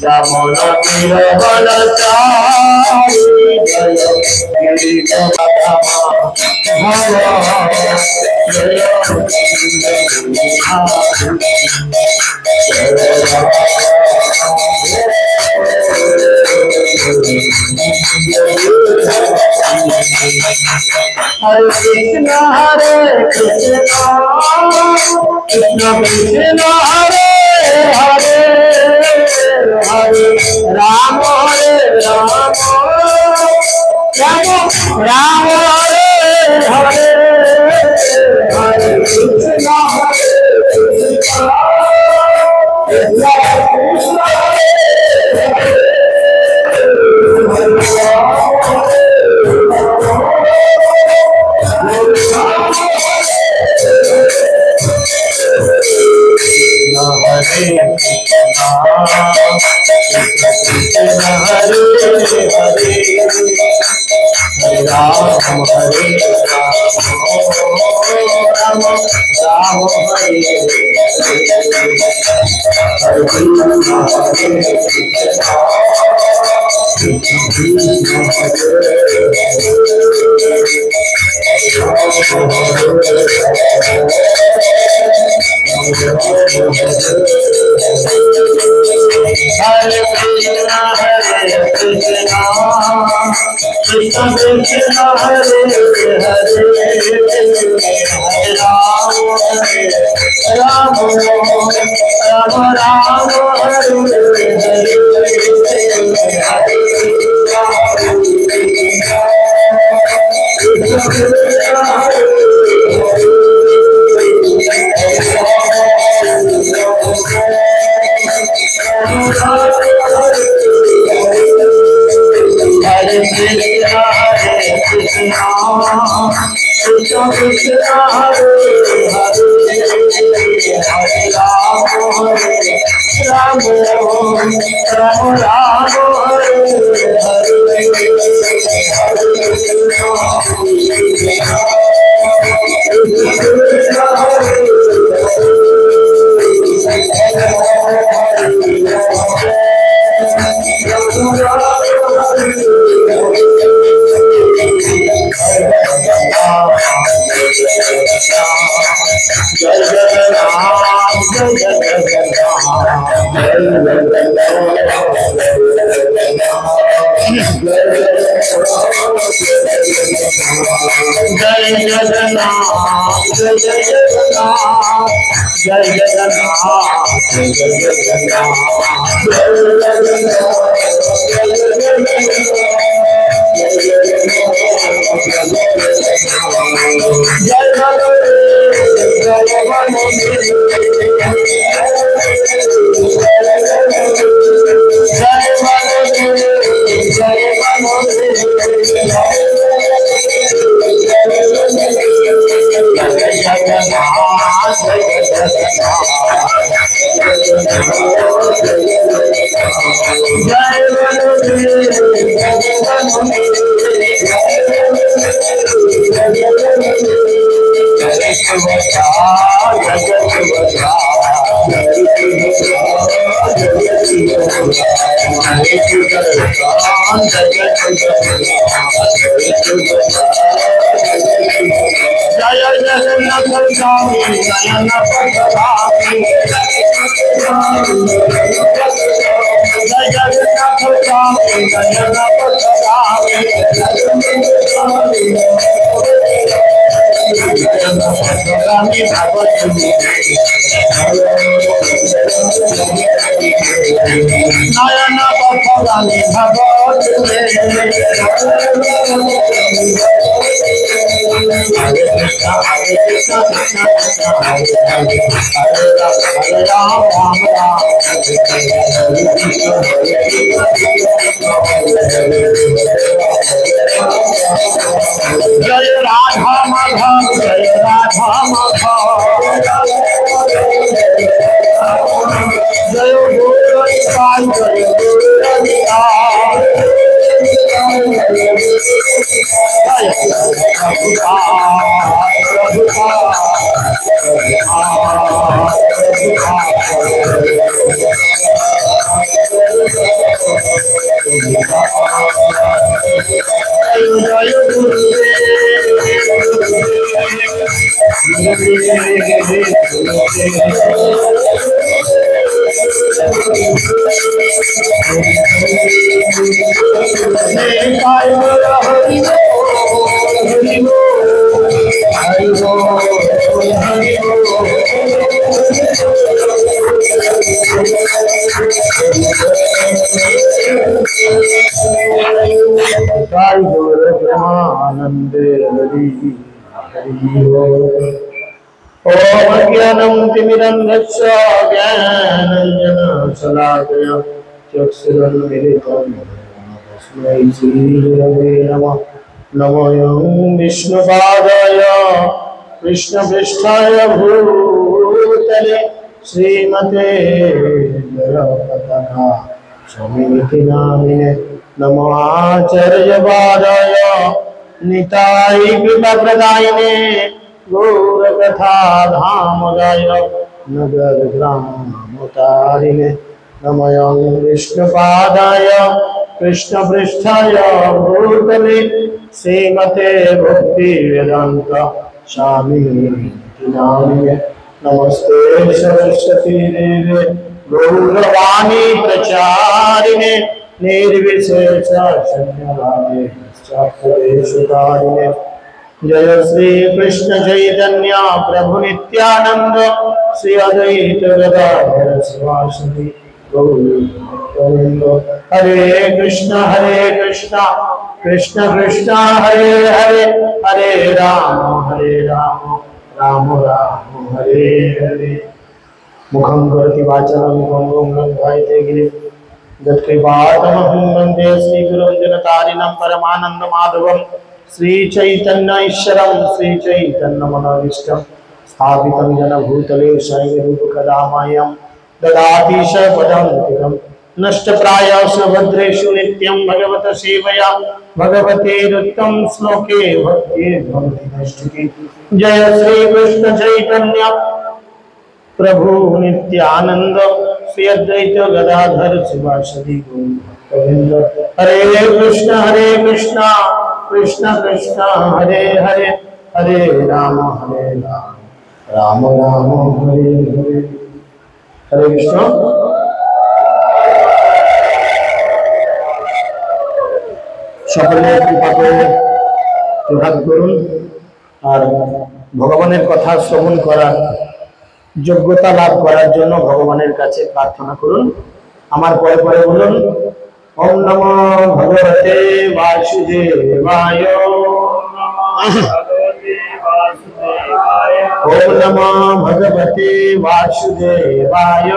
रमन वीर बलचारी जय Hare Krishna Krishna Krishna Hare Hare Hare Rama Rama Rama Hare Hare Hare Krishna Krishna ज्ञानं तिमिरन्धस्य ज्ञानाञ्जनशलाकया चक्षुरुन्मिलितं तस्मै श्रीगुरवे नमः। नमो विष्णुपादाय कृष्णपृष्ठाय भूतले श्रीमते जगत्पतका स्वामिनिति नामिने नमो आचार्यपादाय निताय कृपाप्रदायिने गौरकथा धामदाय नगर ग्रामोतारिणे नमः विष्णुपादाय कृष्णपृष्ठाय भूतले श्रीमते भक्ति वेदांत स्वामिनिति नामिने नमस्ते सरस्वती देवे गौरवाणी प्रचारिणे निर्विशेष शून्यवादी सुधारिणे जय श्री कृष्ण चैतन्य प्रभु नित्यानंद श्री अद्वैत गदाधर शिवासदि गौर हरे कृष्ण कृष्ण कृष्ण हरे हरे हरे राम राम राम हरे हरे मुखं करोति वाचालं पंगुं लंघयते गिरिं यत्कृपातमहं वन्दे श्रीगुरुं जनतारिणं परमानन्दमाधवं श्रीचैतन्य ईश्वरं श्रीचैतन्यमनोभीष्टं स्थापितं येन भूतले स्वयं रूपकदा मह्यं ददाति च पदं नष्टप्रायेषु भद्रेषु नित्यं भगवत सेवया भगवतेरुत्तम श्लोके भक्ति भवति नष्टि। जय श्री कृष्ण चैतन्य प्रभु नित्यानंद श्री अद्वैत गदाधर शिवासदि गोविंद हरे कृष्ण कृष्ण कृष्ण हरे हरे हरे राम राम राम हरे हरे। हरे कृष्ण। সকলে কৃপা করে প্রভাত করুন আর ভগবানের কথা শ্রবণ করার যোগ্যতা লাভ করার জন্য ভগবানের কাছে প্রার্থনা করুন। আমার পরে পরে বলুন ওম নমো ভগবতে বাসুদেবায় ओम नमो भगवते वासुदेवाय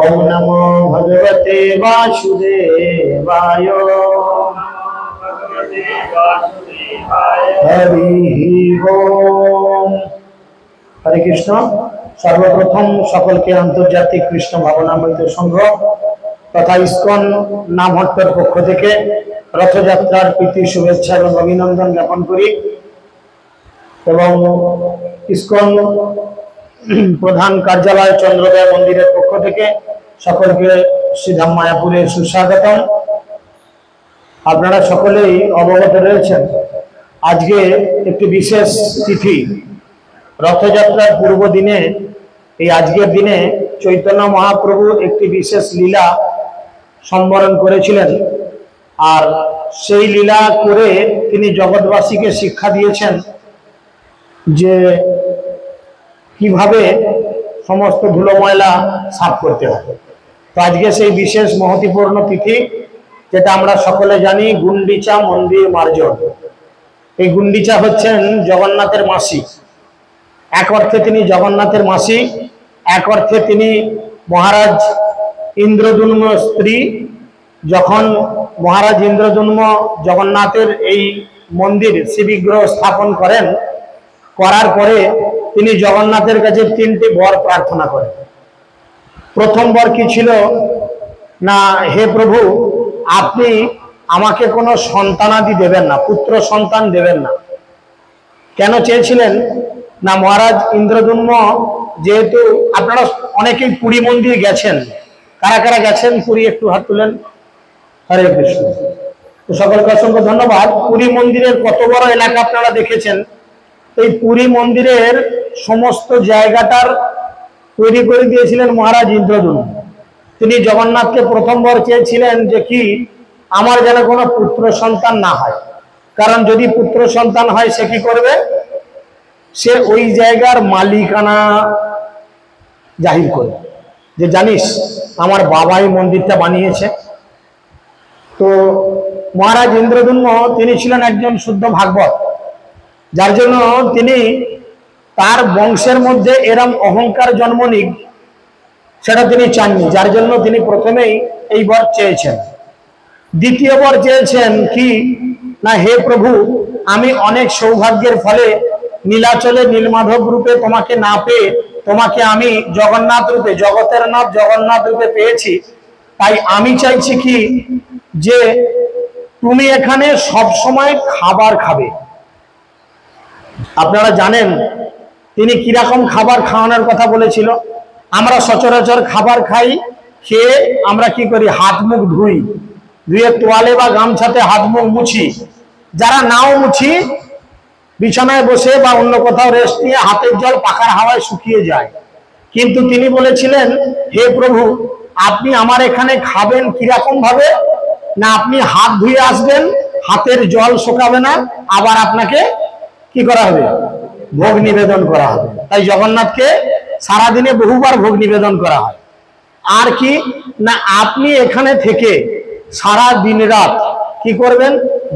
ओम नमो भगवते वासुदेवाय हरि ओम। हरे कृष्ण। सर्वप्रथम सकल के आंतर्जातिक कृष्ण भावनामृत संघ तथा इस्कन नामहट्टर पक्ष থেকে रथयात्रार प्रীতি शुभेच्छा এবং অভিনন্দন জ্ঞাপন করি এবং ইস্কন প্রধান কার্যালয় চন্দ্রোদয় মন্দিরের পক্ষ থেকে সকলকে শ্রীধাম মায়াপুরে সুস্বাগতম। আপনারা সকলেই অবগত রয়েছেন আজকে একটি বিশেষ তিথি রথযাত্রার পূর্ব দিনে এই আজকের দিনে চৈতন্য মহাপ্রভু একটি বিশেষ লীলা সম্বরণ করেছিলেন আর সেই লীলা করে তিনি জগৎবাসীকে শিক্ষা দিয়েছেন যে কিভাবে সমস্ত ধুলো ময়লা সাফ করতে হয়। তো আজকে সেই বিশেষ মহত্বপূর্ণ তিথি যেটা আমরা সকলে জানি গুন্ডিচা মন্দির মার্জন। এই গুন্ডিচা হচ্ছেন জগন্নাথের মাসি। এক অর্থে তিনি জগন্নাথের মাসি, এক অর্থে তিনি মহারাজ ইন্দ্রদ্যুম্ন স্ত্রী। যখন মহারাজ ইন্দ্রদ্যুম্ন জগন্নাথের এই মন্দির শ্রীবিগ্রহ স্থাপন করেন, করার পরে তিনি জগন্নাথের কাছে তিনটি বর প্রার্থনা করেন। প্রথম বর কি ছিল না, হে প্রভু আপনি আমাকে কোনো সন্তানাদি দেবেন না, পুত্র সন্তান দেবেন না। কেন চেয়েছিলেন না, মহারাজ ইন্দ্রদ্যুম্ন যেহেতু আপনারা অনেকেই পুরী মন্দির গেছেন, কারা কারা গেছেন পুরী একটু হাত তুলেন। হরে কৃষ্ণ। তো সকলকে অসংখ্য ধন্যবাদ। পুরী মন্দিরের কত বড় এলাকা আপনারা দেখেছেন। এই পুরী মন্দিরের সমস্ত জায়গাটার তৈরি করে দিয়েছিলেন মহারাজ ইন্দ্রদ্যুম্ন। তিনি জগন্নাথকে প্রথমবার চেয়েছিলেন যে কি আমার যেন কোনো পুত্র সন্তান না হয়, কারণ যদি পুত্র সন্তান হয় সে কি করবে, সে ওই জায়গার মালিকানা জাহির করবে যে জানিস আমার বাবাই মন্দিরটা বানিয়েছে। তো মহারাজ ইন্দ্রদ্যুম্ন তিনি ছিলেন একজন শুদ্ধ ভাগবত, যার জন্য তিনি তার বংশের মধ্যে এরম অহংকার জন্ম নিক সেটা তিনি চাননি, যার জন্য তিনি প্রথমেই এই বর চেয়েছেন। দ্বিতীয় বর চেয়েছেন কি না, হে প্রভু আমি অনেক সৌভাগ্যের ফলে নীলাচলে নীলমাধব রূপে তোমাকে না পেয়ে তোমাকে আমি জগন্নাথ রূপে, জগতের নাথ জগন্নাথ রূপে পেয়েছি। তাই আমি চাইছি কি যে তুমি এখানে সব সময় খাবার খাবে। আপনারা জানেন তিনি কিরকম খাবার খাওয়ানোর কথা বলেছিল। আমরা সচরাচর খাবার খাই, খেয়ে আমরা কি করি, হাত মুখ ধুই, ধুয়ে তোয়ালে বা গামছাতে হাত মুখ মুছি। যারা নাও মুছি বিছানায় বসে বা অন্য কোথাও রেস্ট নিয়ে হাতের জল পাখার হাওয়ায় শুকিয়ে যায়। কিন্তু তিনি বলেছিলেন হে প্রভু আপনি আমার এখানে খাবেন কিরকম ভাবে না, আপনি হাত ধুয়ে আসবেন, হাতের জল শুকাবে না, আবার আপনাকে কি করা হবে, ভোগ নিবেদন করা হবে। তাই জগন্নাথকে সারাদিনে বহুবার ভোগ নিবেদন করা হয়। আর কি না, আপনি এখানে থেকে সারা দিন রাত কি করবেন,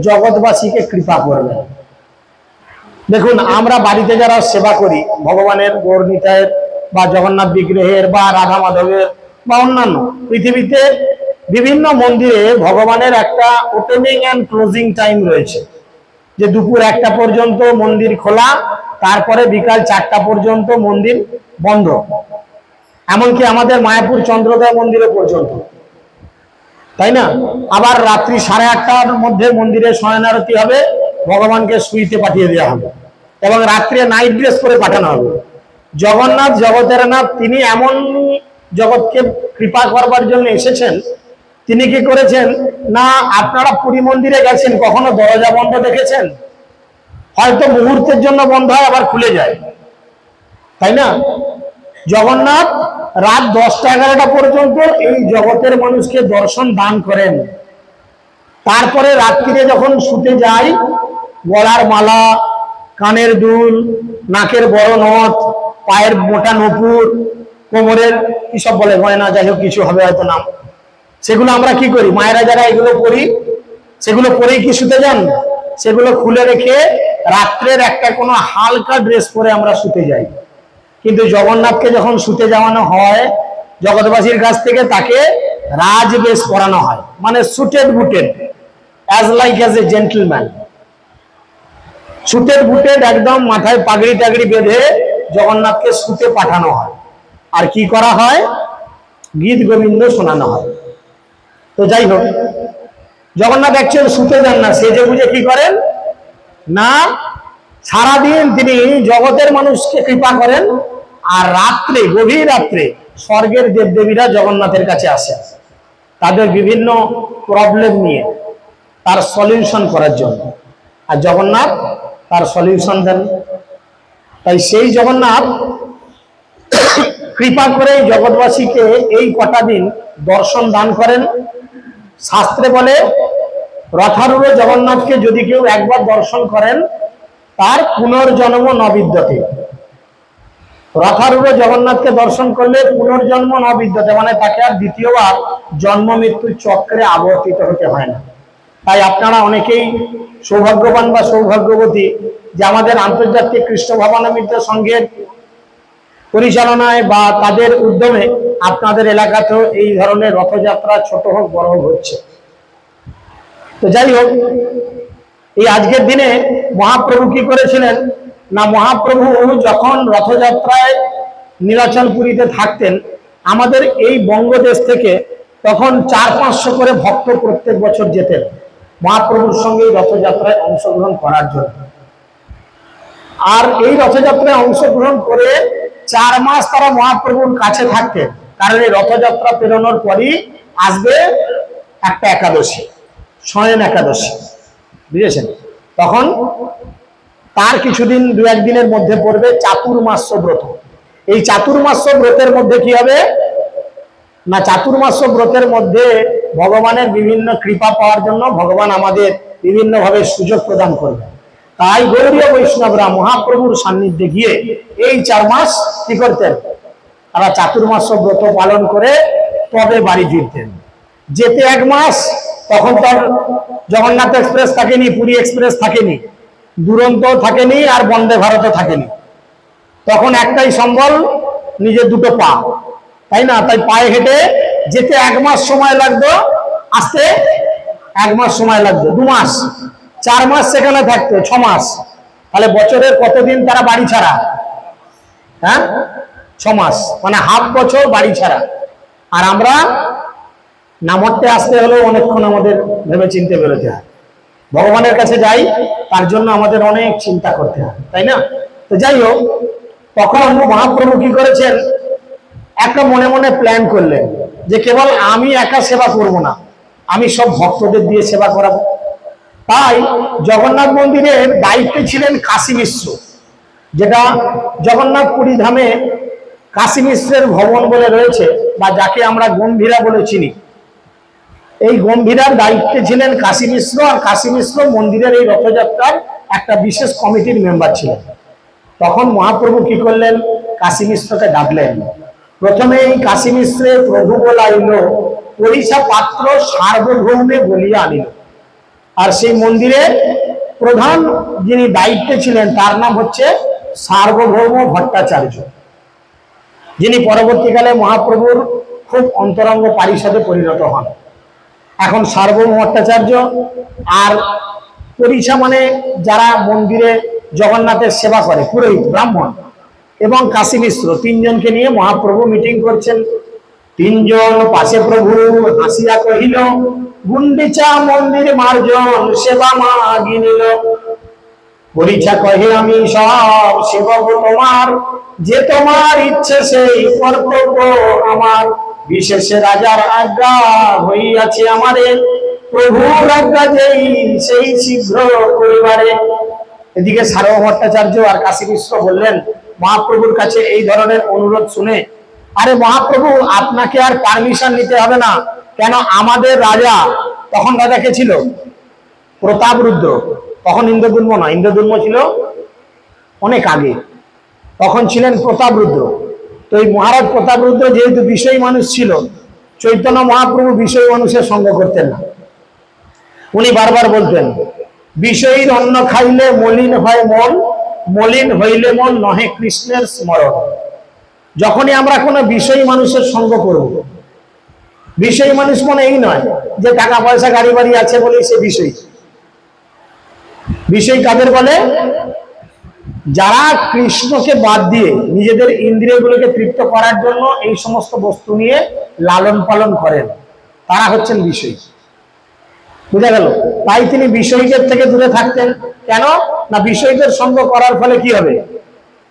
জগৎবাসীকে কৃপা করবেন। দেখুন আমরা বাড়িতে যারা সেবা করি ভগবানের গৌরনিতায়ের বা জগন্নাথ বিগ্রহের বা রাধা মাধবের বা অন্যান্য পৃথিবীতে বিভিন্ন মন্দিরে ভগবানের একটা ওপেনিং অ্যান্ড ক্লোজিং টাইম রয়েছে, যে দুপুর 1টা পর্যন্ত মন্দির খোলা, তারপরে বিকাল 4টা পর্যন্ত মন্দির বন্ধ। এমনকি আমাদের মায়াপুর চন্দ্রোদয় মন্দিরে পর্যন্ত, তাই না? আবার রাত্রি 8:30টার মধ্যে মন্দিরে শয়নারতি হবে, ভগবানকে শুইতে পাঠিয়ে দেওয়া হবে এবং রাত্রে নাইট ড্রেস করে পাঠানো হবে। জগন্নাথ জগতের নাথ তিনি এমন জগৎকে কৃপা করবার জন্য এসেছেন। তিনি কি করেছেন না, আপনারা পুরী মন্দিরে গেছেন, কখনো দরজা বন্ধ দেখেছেন? হয়তো মুহূর্তের জন্য বন্ধ হয় আবার খুলে যায়, তাই না? জগন্নাথ রাত 10টা-11টা পর্যন্ত এই জগতের মানুষকে দর্শন দান করেন। তারপরে রাত্রিরে যখন শুতে যায়, গলার মালা, কানের দুল, নাকের বড় নথ, পায়ের মোটা নপুর, কোমরের কি সব বলে গয়না, যাই হোক কিছু হবে হয়তো নাম, সেগুলো আমরা কি করি, মায়েরা যারা এগুলো পরি সেগুলো পরেই কি শুতে যান, সেগুলো খুলে রেখে রাত্রের একটা কোনো হালকা ড্রেস পরে আমরা শুতে যাই। কিন্তু জগন্নাথকে যখন শুতে যাওয়ানো হয় জগৎবাসীর কাছ থেকে, তাকে রাজবেশ পরানো হয়, মানে suited বুটেড, as like as a gentleman, suited বুটেড, একদম মাথায় পাগড়ি টাগড়ি বেঁধে জগন্নাথকে শুতে পাঠানো হয়। আর কি করা হয়, গীত গোবিন্দ শোনানো হয়। তো যাই হোক, জগন্নাথ অ্যাকচুয়ালি শুতে যান না, সেজে বুঝে কি করেন না, সারাদিন তিনি জগতের মানুষকে কৃপা করেন। আর রাত্রে, গভীর রাত্রে স্বর্গের দেবদেবীরা জগন্নাথের কাছে আসেন তাদের বিভিন্ন প্রবলেম নিয়ে, তার সলিউশন করার জন্য, আর জগন্নাথ তার সলিউশন দেন। তাই সেই জগন্নাথ কৃপা করে জগৎবাসীকে এই কটা দিন দর্শন দান করেন। শাস্ত্রে বলে রথারূঢ় জগন্নাথকে যদি কেউ একবার দর্শন করেন তার পুনর্জন্ম ন বিদ্যতে। রথারূঢ় জগন্নাথকে দর্শন করলে পুনর্জন্ম ন বিদ্যতে, মানে তাকে আর দ্বিতীয়বার জন্ম মৃত্যুর চক্রে আবর্তিত হতে হয় না। তাই আপনারা অনেকেই সৌভাগ্যবান বা সৌভাগ্যবতী যে আমাদের আন্তর্জাতিক কৃষ্ণ ভাবনামৃত সংঘের পরিচালনায় বা তাদের উদ্যমে আপনাদের এলাকাতেও এই ধরনের রথযাত্রা ছোট হোক বড় হোক হচ্ছে। তো যাই হোক, এই আজকের দিনে মহাপ্রভু কি করেছিলেন না, মহাপ্রভু যখন রথযাত্রায় নীলাচলপুরীতে থাকতেন, আমাদের এই বঙ্গদেশ থেকে তখন 400-500 করে ভক্ত প্রত্যেক বছর যেতেন মহাপ্রভুর সঙ্গে এই রথযাত্রায় অংশগ্রহণ করার জন্য। আর এই রথযাত্রায় অংশগ্রহণ করে 4 মাস তারা মহাপ্রভুর কাছে থাকতেন। কারণ এই রথযাত্রা পেরোনোর পরই আসবে একটা একাদশী, শয়ন একাদশী, বুঝেছেন? তখন তার কিছুদিন দু একদিনের মধ্যে পড়বে চাতুর্মাস্য ব্রত। এই চাতুর্মাস্য ব্রতের মধ্যে কি হবে না, চাতুর্মাস্য ব্রতের মধ্যে ভগবানের বিভিন্ন কৃপা পাওয়ার জন্য ভগবান আমাদের বিভিন্ন ভাবে সুযোগ প্রদান করবে। তাই গৌড়ীয় বৈষ্ণবরা মহাপ্রভুর সান্নিধ্যে গিয়ে এই 4 মাস কি করতেন, তারা চাতুর্মাস্য ব্রত পালন করে তবে বাড়ি ফিরতেন। যেতে 1 মাস, তখন তার জগন্নাথ এক্সপ্রেস থাকেনি, পুরী এক্সপ্রেস থাকেনি, দুরন্ত থাকেনি, আর বন্দে ভারতও থাকেনি। তখন একটাই সম্বল, নিজের 2টো পা, তাই না? তাই পায়ে হেঁটে যেতে 1 মাস সময় লাগতো, আসতে 1 মাস সময় লাগতো, 2 মাস, 4 মাস সেখানে থাকতো, 6 মাস। তাহলে বছরের কতদিন তারা বাড়ি ছাড়া? হ্যাঁ, 6 মাস, মানে হাফ বছর বাড়ি ছাড়া। আর আমরা নামতে আসতে হলেও অনেকক্ষণ আমাদের ভেবে চিনতে বেরোতে হয়। ভগবানের কাছে যাই, তার জন্য আমাদের অনেক চিন্তা করতে হয়, তাই না? তো যাই হোক, তখন মহাপ্রভু কি করেছেন, একটা মনে মনে প্ল্যান করলেন যে কেবল আমি একা সেবা করব না, আমি সব ভক্তদের দিয়ে সেবা করাবো। তাই জগন্নাথ মন্দিরের দায়িত্বে ছিলেন কাশী মিশ্র, যেটা জগন্নাথ পুরী ধামে কাশী মিশ্রের ভবন বলে রয়েছে, বা যাকে আমরা গম্ভীরা বলে চিনি। এই গম্ভীরার দায়িত্বে ছিলেন কাশী মিশ্র, আর কাশী মিশ্র মন্দিরের এই রথযাত্রার একটা বিশেষ কমিটির মেম্বার ছিলেন। তখন মহাপ্রভু কি করলেন, কাশী মিশ্রকে ডাকলেন। প্রথমে এই কাশী মিশ্রে প্রভু বলাইল, পরিষা পাত্র সার্বভৌমে বলিয়া আনিল। আর সেই মন্দিরের প্রধান যিনি দায়িত্বে ছিলেন তার নাম হচ্ছে সার্বভৌম ভট্টাচার্য, যিনি পরবর্তীকালে মহাপ্রভুর খুব অন্তরঙ্গ পারিষদে পরিণত হন। এখন সার্বভৌম ভট্টাচার্য আর পরিষা মানে যারা মন্দিরে জগন্নাথের সেবা করে, পুরোহিত, ব্রাহ্মণ, এবং কাশী মিশ্র, 3 জনকে নিয়ে মহাপ্রভু মিটিং করছেন। 3 জন পাশে প্রভু হাসিয়া কহিল, গুন্ডিচা মন্দির মার্জন সেবা মাগি নিল। পরিছা কহে, আমি সব সেবক তোমার, যে তোমার ইচ্ছে সেই কর্তব্য আমার। বিশেষে রাজার আজ্ঞা হইয়াছে আমারে, প্রভুর আজ্ঞা যেই সেই শীঘ্র করিবারে। এদিকে সার্বভৌম ভট্টাচার্য আর কাশী মিশ্র বললেন মহাপ্রভুর কাছে এই ধরনের অনুরোধ শুনে, আরে মহাপ্রভু, আপনাকে আর পারমিশন নিতে হবে না। কেন, আমাদের রাজা, তখন রাজা কে ছিল? প্রতাপরুদ্র। তখন ইন্দ্রদুম্ন না, ইন্দ্রদুম্ন ছিল অনেক আগে, তখন ছিলেন প্রতাপরুদ্র। তো এই মহারাজ প্রতাপরুদ্র যেহেতু বিষয়ী মানুষ ছিল, চৈতন্য মহাপ্রভু বিষয়ী মানুষের সঙ্গ করতেন না। উনি বারবার বলতেন, বিষয়ীর অন্ন খাইলে মলিন হয় মন, মলিন হইলে মন নহে কৃষ্ণের স্মরণ। যখনই আমরা কোনো বিষয়ী মানুষের সঙ্গ করব, বিষয়ী মানুষ মানে এই নয় যে টাকা পয়সা গাড়ি বাড়ি আছে বলেই সে বিষয়ী। বিষয়ী কাদের বলে? যারা কৃষ্ণকে বাদ দিয়ে নিজেদের ইন্দ্রিয়গুলোকে তৃপ্ত করার জন্য এই সমস্ত বস্তু নিয়ে লালন পালন করেন, তারা হচ্ছেন বিষয়ী। বুঝা গেল? তাই তিনি বিষয়ীদের থেকে দূরে থাকতেন। কেন না, বিষয়ীদের সঙ্গ করার ফলে কি হবে,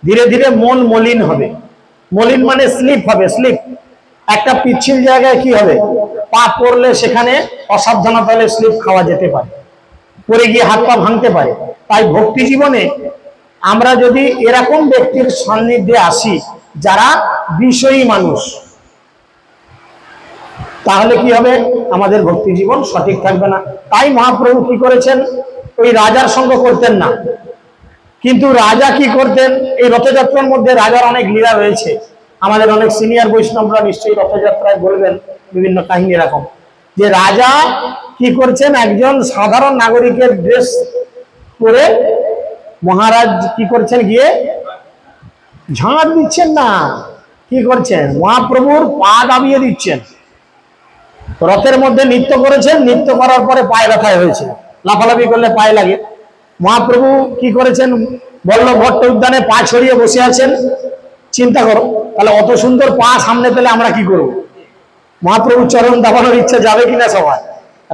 ধীরে ধীরে মন মলিন হবে। মলিন মানে স্লিপ হবে, স্লিপ। একটা পিচ্ছিল জায়গায় কি হবে, পা পড়লে সেখানে অসাবধানতা হলে স্লিপ খাওয়া যেতে পারে, পড়ে গিয়ে হাত পা ভাঙতে পারে। তাই ভক্তি জীবনে আমরা যদি এরকম ব্যক্তির সান্নিধ্যে আসি যারা বিষয়ী মানুষ, তাহলে কি হবে, আমাদের ভক্তি জীবন সঠিক থাকবে না। তাই মহাপ্রভু কি করেছেন, ওই রাজার সঙ্গ করতেন না। কিন্তু রাজা কি করতেন, এই রথযাত্রার মধ্যে রাজার অনেক লীলা রয়েছে। আমাদের অনেক সিনিয়র বৈষ্ণবরা নিশ্চয়ই রথযাত্রায় বলবেন বিভিন্ন কাহিনী এরকম, যে রাজা কি করছেন, একজন সাধারণ নাগরিকের ড্রেস পরে মহারাজ কি করছেন, গিয়ে ঝাঁট দিচ্ছেন না, কি করছেন, মহাপ্রভুর পা দাবিয়ে দিচ্ছেন। রথের মধ্যে নৃত্য করেছেন, নৃত্য করার পরে পায়ে ব্যথা হয়েছে, লাফালাফি করলে পায়ে লাগে। মহাপ্রভু কি করেছেন, বল্লভ ভট্ট উদ্যানে পা ছড়িয়ে বসে আছেন। চিন্তা করো, তাহলে অত সুন্দর পা সামনে পেলে আমরা কি করব? মহাপ্রভু চরণ দাবানোর ইচ্ছা যাবে কিনা সবার?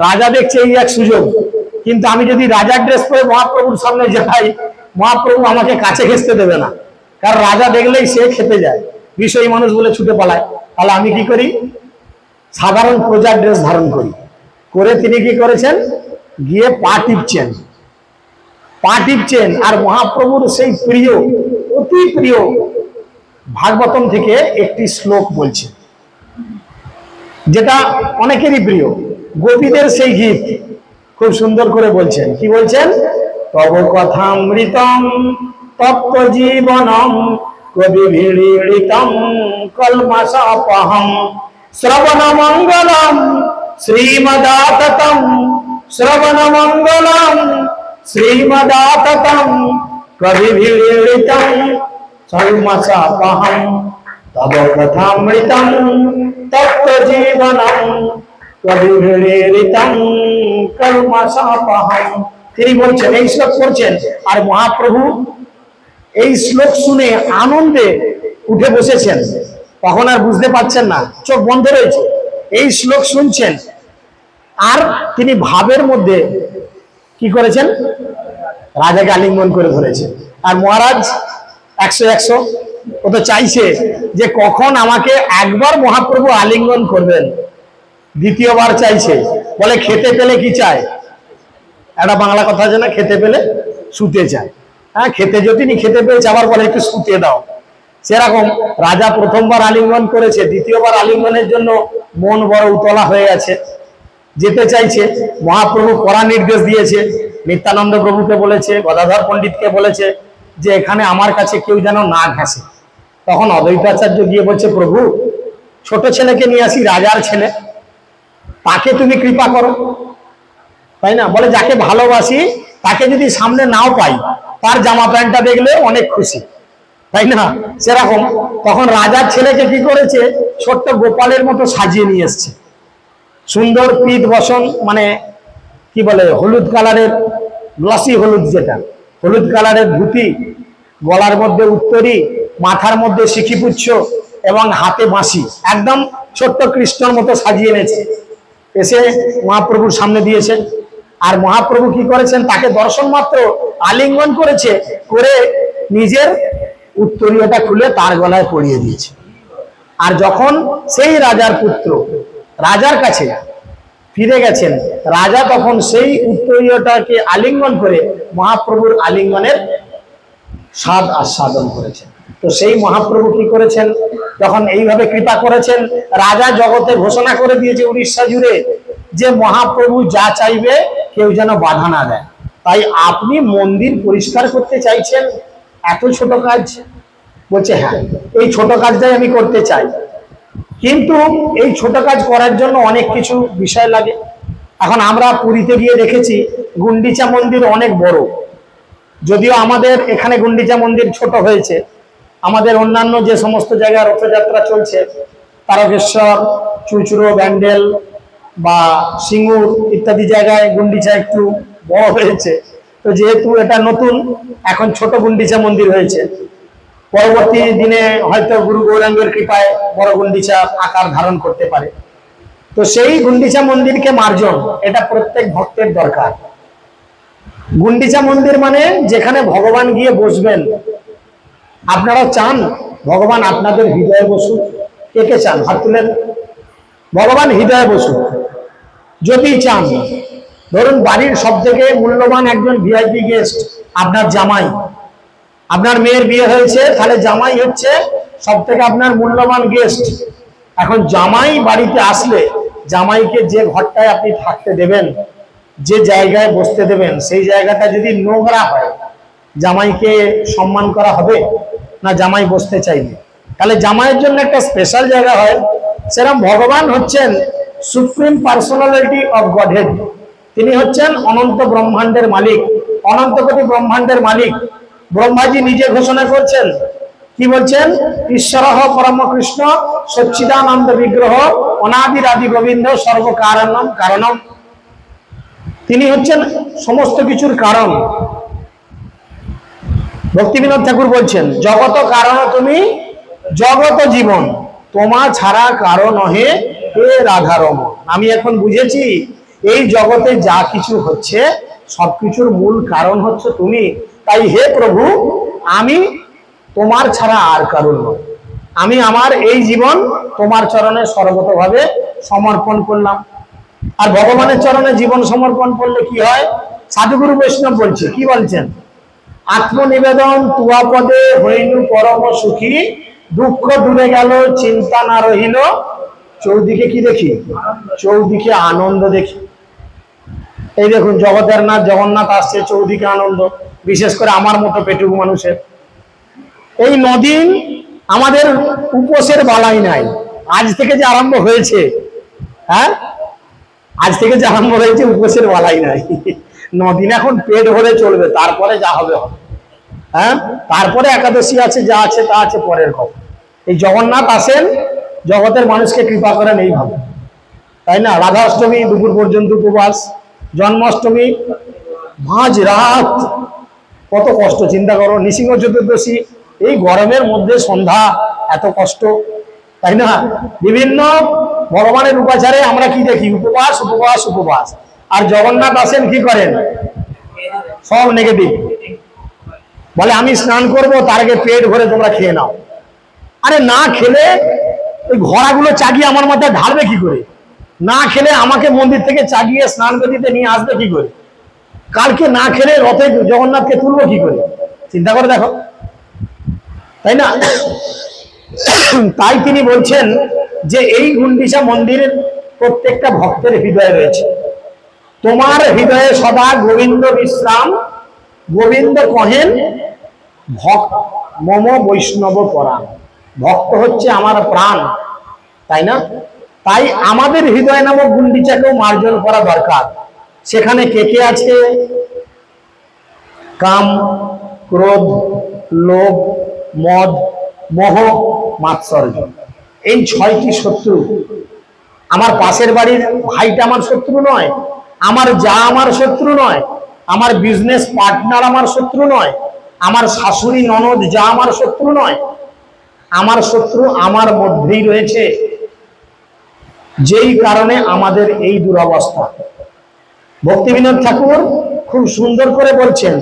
রাজা দেখছে এই এক সুযোগ, কিন্তু আমি যদি রাজার ড্রেস পরে মহাপ্রভুর সামনে যাই, মহাপ্রভু আমাকে কাছে ঘেঁচতে দেবে না, কারণ রাজা দেখলেই সে খেতে যায়। বিষয়ী মানুষ বলে ছুটে পালায়। তাহলে আমি কি করি? সাধারণ প্রজার ড্রেস ধারণ করি, করে তিনি কি করেছেন? গিয়ে পা টিপছেন। আর মহাপ্রভুর সেই প্রিয়, অতি প্রিয় ভাগবতম থেকে একটি শ্লোক বলছে, যেটা অনেকেরই প্রিয়, গোপীদের সেই গীত খুব সুন্দর করে বলছেন। কি বলছেন? তব কথামৃতম তত্ত্ব জীবনম কবি ভিড়িতম কলমাসাপহম শ্রবণ মঙ্গলম শ্রীমদাততম শ্রবণ মঙ্গলম শ্রীমদাততম কবি ভিড়িতম কলমাসাপহম তব কথামৃতম তত্ত্ব জীবনম কবি ভিড়িতম কলমাসাপহম। তিনি বলছেন, এই শ্লোক পড়ছেন, আর মহাপ্রভু এই শ্লোক শুনে আনন্দে উঠে বসেছেন। তখন আর বুঝতে পারছেন না, চোখ বন্ধ রয়েছে, এই শ্লোক শুনছেন। আর তিনি ভাবের মধ্যে কি করেছেন? রাজাকে আলিঙ্গন করে ধরেছেন। আর মহারাজ 100 ও তো চাইছে যে কখন আমাকে একবার মহাপ্রভু আলিঙ্গন করবেন, দ্বিতীয়বার চাইছে। বলে খেতে পেলে কি চায়? একটা বাংলা কথা আছে না, খেতে পেলে শুতে চায়। হ্যাঁ, খেতে যদি খেতে পেয়েছে, আবার বলে একটু শুতে দাও। সেরকম রাজা প্রথমবার আলিঙ্গন করেছে, দ্বিতীয়বার আলিঙ্গনের জন্য মন বড় উতলা হয়ে আছে, যেতে চাইছে। মহাপ্রভু কড়া নির্দেশ দিয়েছে, নিত্যানন্দ প্রভুকে বলেছে, গদাধর পণ্ডিতকে বলেছে যে এখানে আমার কাছে কেউ যেন না ঘেঁষে। তখন অদ্বৈতাচার্য গিয়ে বলছে, প্রভু ছোট ছেলেকে নিয়ে আসি, রাজার ছেলে, তাকে তুমি কৃপা করো, তাই না? বলে যাকে ভালোবাসি তাকে যদি সামনে নাও পাই, তার জামা প্যান্টটা দেখলে অনেক খুশি, তাই না? সেরকম তখন রাজার ছেলেকে কি করেছে? ছোট্ট গোপালের মতো সাজিয়ে নিয়ে এসছে। সুন্দর পিঠ বসন, মানে কি বলে, হলুদ কালারের, গ্লসি হলুদ, যেটা হলুদ কালারের ধুতি, গলার মধ্যে উত্তরী, মাথার মধ্যে সিখিপুচ্ছ এবং হাতে বাঁশি, একদম ছোট্ট কৃষ্ণর মতো সাজিয়ে এনেছে। এসে মহাপ্রভুর সামনে দিয়েছে। আর মহাপ্রভু কি করেছেন? তাকে দর্শন মাত্র আলিঙ্গন করেছে, করে নিজের উত্তরীয়টা খুলে তার গলায় পরিয়ে দিয়েছে। আর যখন সেই রাজার পুত্র রাজার কাছে ফিরে গেছেন, রাজা তখন সেই উত্তরীয়টাকে আলিঙ্গন করে মহাপ্রভুর আলিঙ্গনের স্বাদ আস্বাদন করেছেন। তো সেই মহাপ্রভু কি করেছেন? যখন এইভাবে কৃপা করেছেন, রাজা জগতে ঘোষণা করে দিয়েছে উড়িষ্যা জুড়ে যে মহাপ্রভু যা চাইবে কেউ যেন বাধা না দেয়। তাই আপনি মন্দির পরিষ্কার করতে চাইছেন, এত ছোট কাজ? বলছে হ্যাঁ, এই ছোট কাজটাই আমি করতে চাই, কিন্তু এই ছোট কাজ করার জন্য অনেক কিছু বিষয় লাগে। এখন আমরা পুরীতে গিয়ে দেখেছি গুন্ডিচা মন্দির অনেক বড়, যদিও আমাদের এখানে গুন্ডিচা মন্দির ছোট হয়েছে। আমাদের অন্যান্য যে সমস্ত জায়গায় রথযাত্রা চলছে, তারকেশ্বর, চুঁচুড়ো, ব্যান্ডেল বা সিঙ্গুর ইত্যাদি জায়গায় গুন্ডিচা একটু বড় হয়েছে। তো যেহেতু এটা নতুন, এখন ছোট গুন্ডিচা মন্দির হয়েছে। পরবর্তী দিনে হয়তো গুরু গৌরাঙ্গের কৃপায় বড় গুন্ডিচা আকার ধারণ করতে পারে। তো সেই গুন্ডিচা মন্দিরকে মার্জন, এটা প্রত্যেক ভক্তের দরকার। গুন্ডিচা মন্দির মানে যেখানে ভগবান গিয়ে বসবেন। আপনারা চান ভগবান আপনাদের হৃদয়ে বসুন? কে কে চান? হাত তুলেন। ভগবান হৃদয়ে বসুন যদি চান। ধরুন বাড়ির সব থেকে মূল্যবান একজন ভিআইপি গেস্ট আপনার জামাই, আপনার মেয়ের বিয়ে হয়েছে, তাহলে জামাই হচ্ছে সব থেকে আপনার মূল্যবান গেস্ট। এখন জামাই বাড়িতে আসলে জামাইকে যে ঘরটায় আপনি থাকতে দেবেন, যে জায়গায় বসতে দেবেন, সেই জায়গাটা যদি নোংরা হয়, জামাইকে সম্মান করা হবে না? জামাই বসতে চাইবে, তাহলে জামাইয়ের জন্য একটা স্পেশাল জায়গা হয়। সেরকম ভগবান হচ্ছেন সুপ্রিম পার্সোনালিটি অফ গডহেড। তিনি হচ্ছেন অনন্ত ব্রহ্মাণ্ডের মালিক, অনন্ত কোটি ব্রহ্মাণ্ডের মালিক। ব্রহ্মাজি নিজে ঘোষণা করছেন, কি বলছেন? ঈশ্বরঃ পরম কৃষ্ণ সচ্চিদানন্দ বিগ্রহ অনাদিরাদি গোবিন্দ সর্বকারণম কারণম। তিনি হচ্ছেন সমস্ত কিছুর কারণ। ভক্তিবিনোদ ঠাকুর বলছেন, জগত কারণ তুমি জগত জীবন, তোমা ছাড়া কারণ নহে হে রাধারমণ। আমি এখন বুঝেছি এই জগতে যা কিছু হচ্ছে সবকিছুর মূল কারণ হচ্ছে তুমি। তাই হে প্রভু, আমি তোমার ছাড়া আর কারণ নয়। আমি আমার এই জীবন তোমার চরণে সর্বতভাবে সমর্পণ করলাম। আর ভগবানের চরণে জীবন সমর্পণ করলে কি হয়? সাধুগুরু বৈষ্ণব বলছে, কি বলছেন? আত্মনিবেদন তুয়া পদে হইনু পরম সুখী, দুঃখ দূরে গেল চিন্তা না রহিল, চৌদিকে কি দেখি? চৌদিকে আনন্দ দেখি। এই দেখুন জগতের নাথ জগন্নাথ আসছে, চৌদিকে আনন্দ, বিশেষ করে আমার মতো পেটুকু মানুষের। এই নদিন আমাদের উপোসের বালাই নাই। আজ থেকে যে আরম্ভ হয়েছে, হ্যাঁ আজ থেকে যে আরম্ভ হয়েছে উপোসের বালাই নাই। নদিন এখন পেট ভরে চলবে, তারপরে যা হবে হবে। হ্যাঁ, তারপরে একাদশী আছে, যা আছে তা আছে পরের কথা। এই জগন্নাথ আসেন, জগতের মানুষকে কৃপা করেন এইভাবে, তাই না? রাধা অষ্টমী দুপুর পর্যন্ত উপবাস, জন্মাষ্টমী মাঝ রাত, কত কষ্ট চিন্তা করো। নৃসিংহ চতুর্দশী এই গরমের মধ্যে সন্ধ্যা, এত কষ্ট, তাই না? বিভিন্ন ভগবানের উপাচারে আমরা কি দেখি? উপবাস উপবাস উপবাস। আর জগন্নাথ আসেন কি করেন? সব নেগেটিভ। বলে আমি স্নান করব, তার আগে পেট ভরে তোমরা খেয়ে নাও। আরে না খেলে ওই ঘোড়াগুলো চাগিয়ে আমার মাথায় ঢালবে কি করে? না খেলে আমাকে মন্দির থেকে চাগিয়ে স্নান বেদিতে নিয়ে আসবে কি করে? কালকে না খেলে রথে জগন্নাথকে তুলবো কি করে? চিন্তা করে দেখো, তাই না? তাই তিনি বলছেন যে এই গুন্ডিচা মন্দিরের প্রত্যেকটা ভক্তের হৃদয়ে রয়েছে। তোমার হৃদয়ে সদা গোবিন্দ বিশ্রাম, গোবিন্দ কহেন ভক্ত মম বৈষ্ণব পরাণ। ভক্ত হচ্ছে আমার প্রাণ, তাই না? তাই আমাদের হৃদয় নামক গুন্ডিচাকেও মার্জন করা দরকার। সেখানে কে কে আছে? কাম, ক্রোধ, লোভ, মদ, মোহ, মাৎসর্য, এই 6টি শত্রু। আমার পাশের বাড়ির ভাইটা আমার শত্রু নয়, আমার যা আমার শত্রু নয়, আমার বিজনেস পার্টনার আমার শত্রু নয়, আমার শাশুড়ি ননদ যা আমার শত্রু নয়। আমার শত্রু আমার মধ্যেই রয়েছে, যেই কারণে আমাদের এই দুরবস্থা। ভক্তিবিনোদ ঠাকুর খুব সুন্দর করে বলছেন,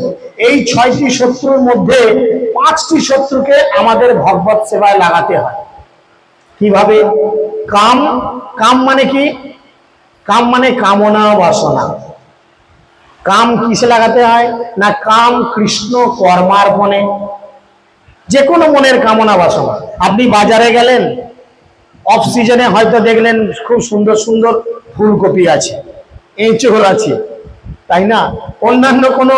এই 6টি শত্রুর মধ্যে 5টি শত্রুকে আমাদের ভগবত সেবায় লাগাতে হয়। কিভাবে? কাম, কাম মানে কি? কাম মানে কামনা বাসনা। কাম কিসে লাগাতে হয় না? কাম কৃষ্ণ কর্মার্পণে। যে কোনো মনের কামনা বাসনা। আপনি বাজারে গেলেন, অফ সিজনে হয়তো দেখলেন খুব সুন্দর সুন্দর ফুলকপি আছে, এঁচোড় আছে, তাই না? অন্যান্য কোনো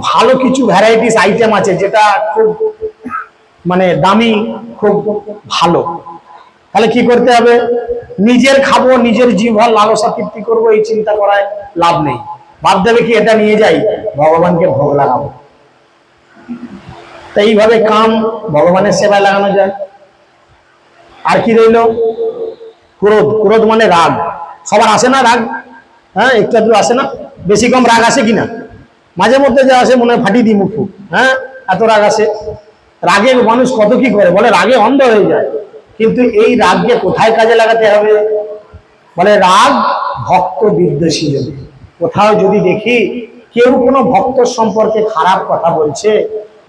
ভালো কিছু ভ্যারাইটিস আইটেম আছে যেটা খুব মানে দামি, খুব ভালো। তাহলে কি করতে হবে? নিজের খাবো, নিজের জিহ্বার লালসা তৃপ্তি করবো, এই চিন্তা করায় লাভ নেই। ভাবতে হবে কি এটা নিয়ে যাই, ভগবানকে ভোগ লাগাবো। তো এইভাবে কাম ভগবানের সেবায় লাগানো যায়। আর কি রইল? ক্রোধ। ক্রোধ মানে রাগ। সবার আসে না রাগ? হ্যাঁ, একটু একটু আসে না? বেশি কম রাগ আসে কিনা? মাঝে মধ্যে যা আসে মনে হয় ফাটিয়ে দিই মুখ। হ্যাঁ, এত রাগ আসে। রাগে মানুষ কত কি করে, বলে রাগে অন্ধ হয়ে যায়। কিন্তু এই রাগকে কোথায় কাজে লাগাতে হবে? বলে রাগ ভক্ত বিদ্বেষী। কোথাও যদি দেখি কেউ কোনো ভক্ত সম্পর্কে খারাপ কথা বলছে,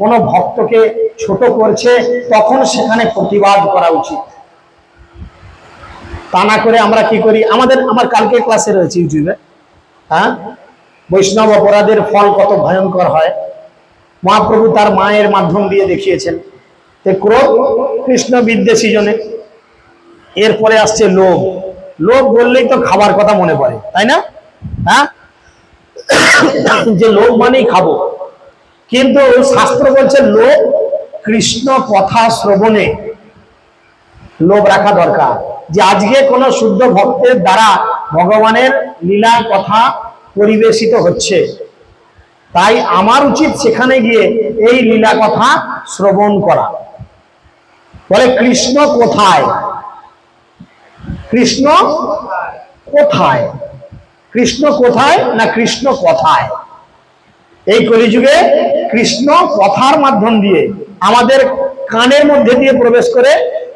কোনো ভক্তকে ছোট করছে, তখন সেখানে প্রতিবাদ করা উচিত। তা না করে আমরা কি করি? আমার কালকে ক্লাসে রয়েছে ইউটিউবে, হ্যাঁ, বৈষ্ণব অপরাধের ফল কত ভয়ঙ্কর হয় মহাপ্রভু তার মায়ের মাধ্যম দিয়ে দেখিয়েছেন। ক্রোধ কৃষ্ণ বিদ্বেষী জনে। এরপরে আসছে লোভ। লোভ বললেই তো খাবার কথা মনে পড়ে, তাই না? হ্যাঁ, যে লোভ মানেই খাবো। কিন্তু শাস্ত্র বলছে লোভ কৃষ্ণ কথা শ্রবণে লোভ রাখা দরকার। যে আজকে কোন শুদ্ধ ভক্তের দ্বারা ভগবানের লীলা কথা পরিবেশিত হচ্ছে, তাই আমার উচিত সেখানে গিয়ে এই লীলা কথা শ্রবণ করা। বলে কৃষ্ণ কোথায়? কৃষ্ণ কোথায়? কৃষ্ণ কোথায় না কৃষ্ণ কথায়। এই কলিযুগে কৃষ্ণ কথার মাধ্যম দিয়ে আমাদের কানের মধ্যে দিয়ে প্রবেশ করে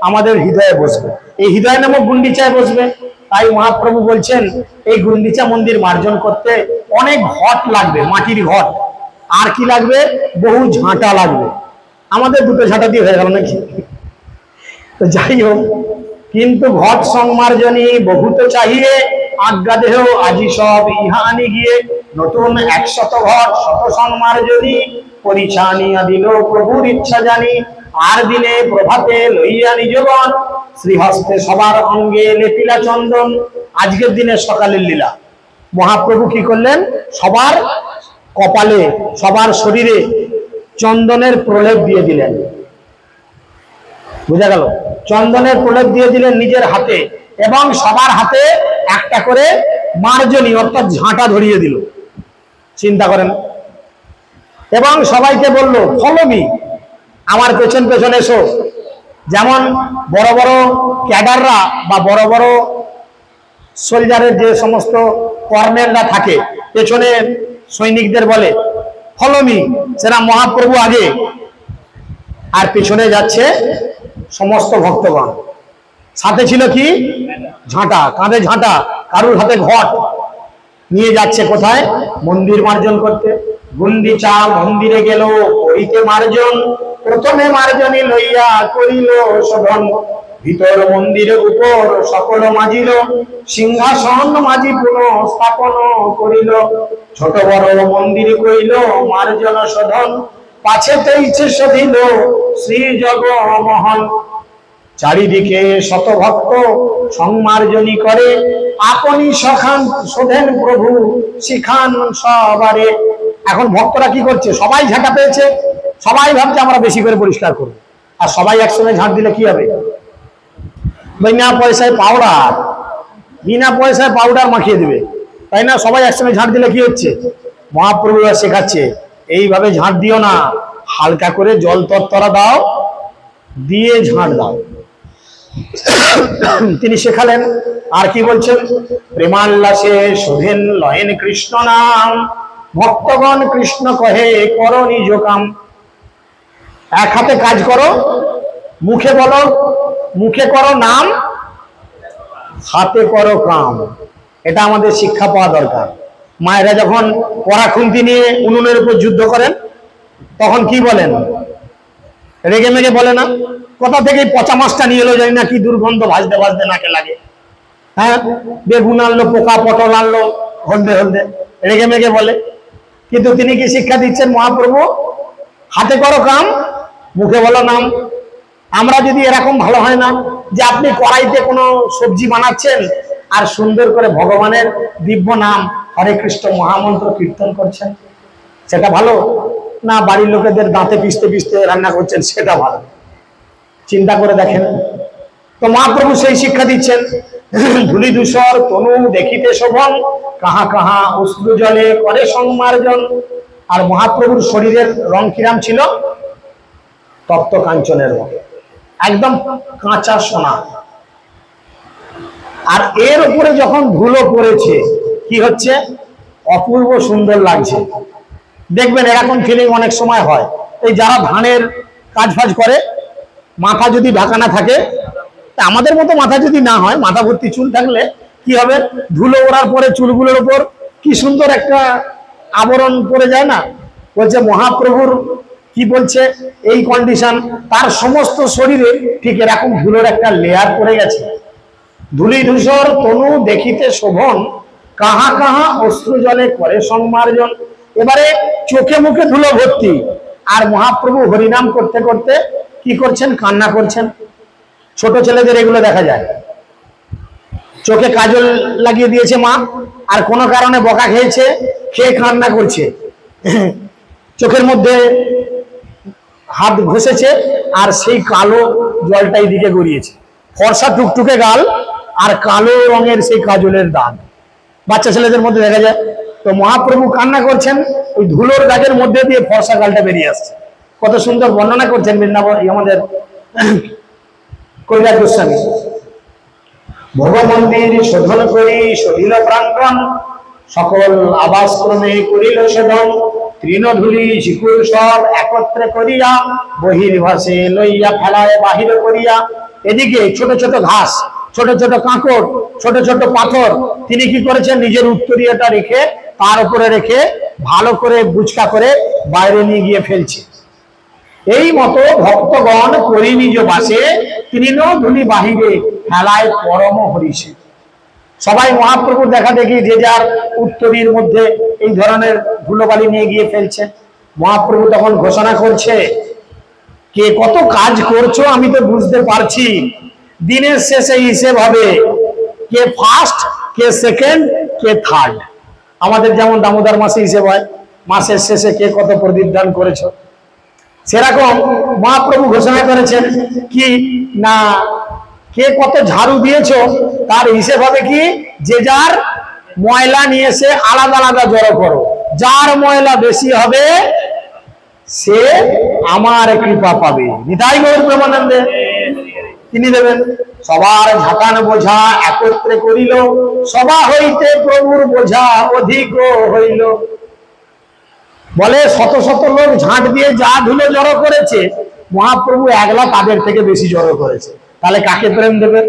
আমাদের হৃদয়ে বসবে, এই হৃদয় নামক গুন্ডিচায় বসবে। তাই মহাপ্রভু বলছেন এই গুন্ডিচা মন্দির মার্জন করতে অনেক ঘট লাগবে, মাটির ঘট। আর কি লাগবে? বহু ঝাঁটা লাগবে। আমাদের দুটো ঝাঁটা দিয়ে হয়ে গেল নাকি? তো যাই হোক, কিন্তু ঘট সংমার্জনী বহুত চাহিয়ে আজ্ঞা দেহ আজি সব ইহা আনি গিয়ে নতুন 100 ঘট শত সংমার্জনী পরিচা আনিয়া দিল প্রভুর ইচ্ছা জানি। আর দিনে প্রভাতে লইয়া নিজগণ শ্রীহস্তে সবার অঙ্গে লেপিলা চন্দন। আজকের দিনে সকালের লীলা, মহাপ্রভু কি করলেন? সবার কপালে, সবার শরীরে চন্দনের প্রলেপ দিয়ে দিলেন। বুঝা গেল? চন্দনের প্রলেপ দিয়ে দিলেন নিজের হাতে, এবং সবার হাতে একটা করে মার্জনী অর্থাৎ ঝাঁটা ধরিয়ে দিল। চিন্তা করেন। এবং সবাইকে বলল, ফলো মি, আমার পেছন পেছন এসো। যেমন বড় বড় ক্যাডাররা বা বড় বড় সোলজারের যে সমস্ত কর্নেলরা থাকে, পেছনে সৈনিকদের বলে ফলো মি, সেটা মহাপ্রভু আগে, আর পেছনে যাচ্ছে সমস্ত ভক্তগণ। সাথে ছিল কি? ঝাঁটা, কাঁধে ঝাঁটা, কারুর হাতে ঘট নিয়ে যাচ্ছে। কোথায়? মন্দির মার্জন করতে। গুন্ডিচা মন্দিরে গেল করিতে মার্জন, প্রথমে মার্জনী লইয়া করিল শোভন। ভিতর মন্দিরের উপর সকল মাজিল, সিংহাসন মাজি পুনঃ স্থাপন করিল। ছোট বড় মন্দির কইল মার্জন শোধন, পাছেতে ইচ্ছে শোধিল শ্রী জগমোহন। চারিদিকে শতভক্ত সংমার্জনী করে, আপনি সখান শোধেন প্রভু শিখান সবারে। এখন ভক্তরা কি করছে? সবাই ঝাঁটা পেয়েছে, সবাই ভাবছে আমরা বেশি করে পরিষ্কার করবো। আর সবাই একসঙ্গে ঝাঁট দিলে কি হবে? বিনা পয়সায় পাউডার, বিনা পয়সায় পাউডার মাখিয়ে দিবে, তাই না? সবাই একসঙ্গে ঝাঁট দিলে কি হচ্ছে? মহাপ্রভু শেখাচ্ছে, এইভাবে ঝাঁট দিও না, হালকা করে জল তরতরা দাও, দিয়ে ঝাঁট দাও। তিনি শেখালেন। আর কি বলছেন? প্রেমাল্লাসে শোধেন লয়েন কৃষ্ণ নাম, ভক্তগণ কৃষ্ণ কহে করো নিজ কাম। এক হাতে কাজ করো, মুখে বলো, মুখে করো নাম, হাতে করো কাম। এটা আমাদের শিক্ষা পাওয়া দরকার। মায়েরা যখন কড়া খুন্তি নিয়ে উনুনের উপর যুদ্ধ করেন, তখন কি বলেন? রেগে মেগে বলে না? কোথা থেকে পচা মাছটা নিয়ে এলো জানি না, কি দুর্গন্ধ, ভাজতে ভাজতে নাকে লাগে। হ্যাঁ, বেগুন আনলো, পোকা পটল আনলো, হলদে হলদে, রেগে মেগে বলে। কিন্তু তিনি কি শিক্ষা দিচ্ছেন মহাপ্রভু? হাতে করো কাম, মুখে বলো নাম। আমরা যদি এরকম ভালো হয় না যে আপনি কড়াইতে কোনো সবজি বানাচ্ছেন আর সুন্দর করে ভগবানের দিব্য নাম হরে কৃষ্ণ মহামন্ত্র কীর্তন করছেন, সেটা ভালো না বাড়ির লোকেদের দাঁতে পিষতে পিষতে রান্না করছেন, সেটা ভালো? চিন্তা করে দেখেন। তো মহাপ্রভু সেই শিক্ষা দিচ্ছেন, ধুলি ধূসর তনু দেখিতে শোভন, কাহা কাহা অশ্রু জলে করে সংমার্জন। আর মহাপ্রভুর শরীরের রং কিরাম ছিল? তপ্ত কাঞ্চনের মতো, একদম কাঁচা সোনা। আর এর উপরে যখন ধুলো পড়েছে, কি হচ্ছে? অপূর্ব সুন্দর লাগছে। দেখবেন এরকম ফিলিং অনেক সময় হয়। এই যারা ধানের কাজ ফাজ করে, মাথা যদি ঢাকা না থাকে, আমাদের মতো মাথা যদি না হয়, মাথা ভর্তি চুল থাকলে কি হবে? ধুলো ওড়ার পরে চুলগুলোর উপর কি সুন্দর একটা আবরণ পড়ে যায় না? বলছে মহাপ্রভুর কি বলছে? এই কন্ডিশন, তার সমস্ত শরীরে ঠিক এরকম ধুলোর একটা লেয়ার পড়ে গেছে। ধুলি ধূসর তনু দেখিতে শোভন, কাহা কাহা অশ্রু জলে করে সংমার্জন। এবারে চোখে মুখে ধুলো ভর্তি, আর মহাপ্রভু হরিনাম করতে করতে কি করছেন? কান্না করছেন। ছোট ছেলেদের এগুলো দেখা যায়, চোখে কাজল লাগিয়ে দিয়েছে মা, আর কোনো কারণে বকা খেয়েছে, খেয়ে কান্না করছে। চোখের মধ্যে হাত ঘষেছে, আর সেই কালো জলটা দিকে গড়িয়েছে। ফর্সা টুকটুকে গাল আর কালো রঙের সেই কাজলের দাগ বাচ্চা ছেলেদের মধ্যে দেখা যায়। তো মহাপ্রভু কান্না করছেন, ওই ধুলোর দাগের মধ্যে দিয়ে ফর্সা গালটা বেরিয়ে আসছে। কত সুন্দর বর্ণনা করছেন বৃন্দাবন আমাদের কৈলাস গোস্বামী। ভগমন্দির শোধন করি সহিল প্রাঙ্গণ, সকল আবাস ক্রমে করিল শোধন। তৃণধূলি শিকুর সব একত্রে করিয়া, বহির্ভাসে লইয়া ফেলায় বাহির করিয়া। এদিকে ছোট ছোট ঘাস, ছোট ছোট কাঁকড়, ছোট ছোট পাথর তিনি কি করেছেন? নিজের উত্তরীয়টা রেখে তার উপরে রেখে ভালো করে বুচকা করে বাইরে নিয়ে গিয়ে ফেলছে। এই মতো ভক্তগণ করি নিজ বাসে, তৃণ ধুলি বাহিরে খেলায় পরম হরিষে। সবাই মহাপ্রভুর দেখা দেখি যে যার উত্তরীর মধ্যে এই ধরনের ধুলোবালি নিয়ে গিয়ে ফেলছে। মহাপ্রভু তখন ঘোষণা করছে, কে কত কাজ করছো আমি তো বুঝতে পারছি, দিনের শেষে হিসেব হবে, কে ফার্স্ট, কে সেকেন্ড, কে থার্ড। আমাদের যেমন দামোদর মাসে হিসেব হয়, মাসের শেষে কে কত প্রদীপ দান করেছো, সেরকম মহাপ্রভু ঘোষণা করেছেন কি না, কে কত ঝাড়ু দিয়েছো তার হিসেব হবে কি, যে যার ময়লা নিয়ে এসে আলাদা আলাদা জড়ো করো, যার ময়লা বেশি হবে সে আমার কৃপা পাবে। নিতাই গৌর প্রেমানন্দে তিনি দেবেন। সবার ঝাঁকান বোঝা একত্রে করিল, সভা হইতে প্রভুর বোঝা অধিক হইল। বলে শত শত লোক ঝাঁট দিয়ে যা ধুলো জড়ো করেছে, মহাপ্রভু একলা তাদের থেকে বেশি জড়ো করেছে। তাহলে কাকে প্রেম দেবে,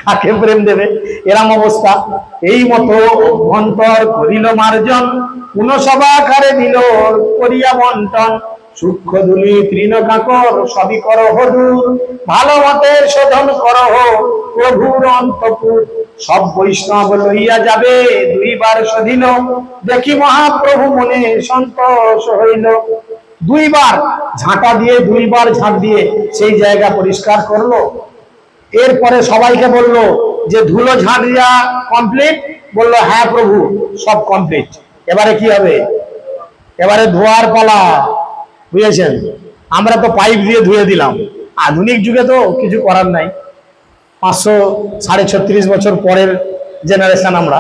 কাকে প্রেম দেবে? এরম অবস্থা। এই মতো অভ্যন্তর করিল মার্জন, পুনঃসভাকারে দিল করিয়া বন্টন। সূক্ষ্ম ধুলি তৃণ কাকর সবই করহ দূর, ভালো মতে শোধন করহ প্রভুর অন্তপুর। সব বৈষ্ণব লইয়া যাবে দুইবার শোধিল, দেখি মহাপ্রভু মনে সন্তোষ হইল। দুইবার ঝাঁটা দিয়ে, দুইবার ঝাঁট দিয়ে সেই জায়গা পরিষ্কার করলো। এরপরে সবাইকে বলল যে ধুলো ঝাঁট দিয়া কমপ্লিট? বললো হ্যাঁ প্রভু, সব কমপ্লিট। এবারে কি হবে? এবারে ধোয়ার পালা, বুঝেছেন? আমরা তো পাইপ দিয়ে ধুয়ে দিলাম, আধুনিক যুগে তো কিছু করার নাই, 536 বছর পরের জেনারেশন আমরা,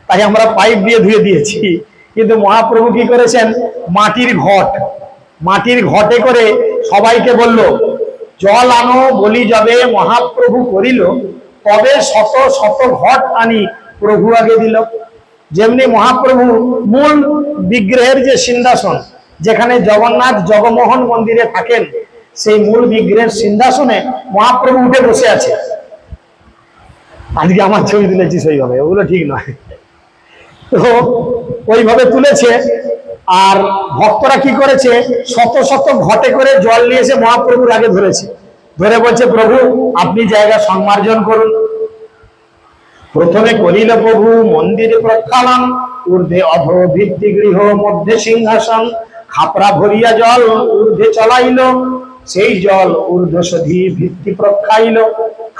তাই আমরা পাইপ দিয়ে ধুয়ে দিয়েছি। কিন্তু মহাপ্রভু কি করেছেন, মাটির ঘট, মাটির ঘটে করে সবাইকে বলল জল আনো বলি যাবে মহাপ্রভু করিল, তবে শত শত ঘট আনি প্রভু আগে দিল। যেমনি মহাপ্রভু মূল বিগ্রহের যে সিংহাসন, যেখানে জগন্নাথ জগমোহন মন্দিরে থাকেন, সেই মূল বিগ্রহের সিংহাসনে মহাপ্রভু উঠে বসে আছে। আজকে আমার ছবি তুলেছি সেইভাবে, ওগুলো ঠিক নয়। তো ওইভাবে তুলেছে। আর ভক্তরা কি করেছে, শত শত ঘটে করে জল নিয়ে এসে মহাপ্রভুর আগে ধরেছে, ধরে বলছে প্রভু আপনি জায়গা সংমার্জন করুন। প্রথমে করিল প্রভু মন্দির প্রক্ষালন, ঊর্ধ্বে অধ ভিত্তি গৃহ মধ্যে সিংহাসন। খাপড়া ভরিয়া জল ঊর্ধ্বে চলাইল, সেই জল ঊর্ধ্ব শোধি ভিত্তি প্রক্ষাইল।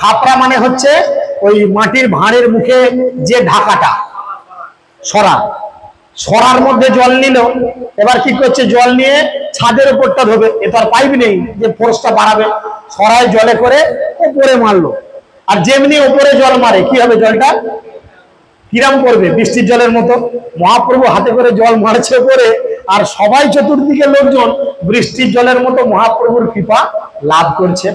খাপড়া মানে হচ্ছে ওই মাটির ভাঁড়ের মুখে যে ঢাকাটা, সরা, সরার মধ্যে জল নিল। এবার কি করছে, জল নিয়ে ছাদের উপরটা ধোবে, এ তো আর পাইপ নেই যে ফোর্সটা বাড়াবে, সরায় জলে করে উপরে মারলো। আর যেমনি উপরে জল মারে কি হবে, জলটা কিরাম করবে, বৃষ্টির জলের মতো। মহাপ্রভু হাতে করে জল মারছে উপরে, আর সবাই চতুর্দিকে লোকজন বৃষ্টির জলের মতো মহাপ্রভুর কৃপা লাভ করছে।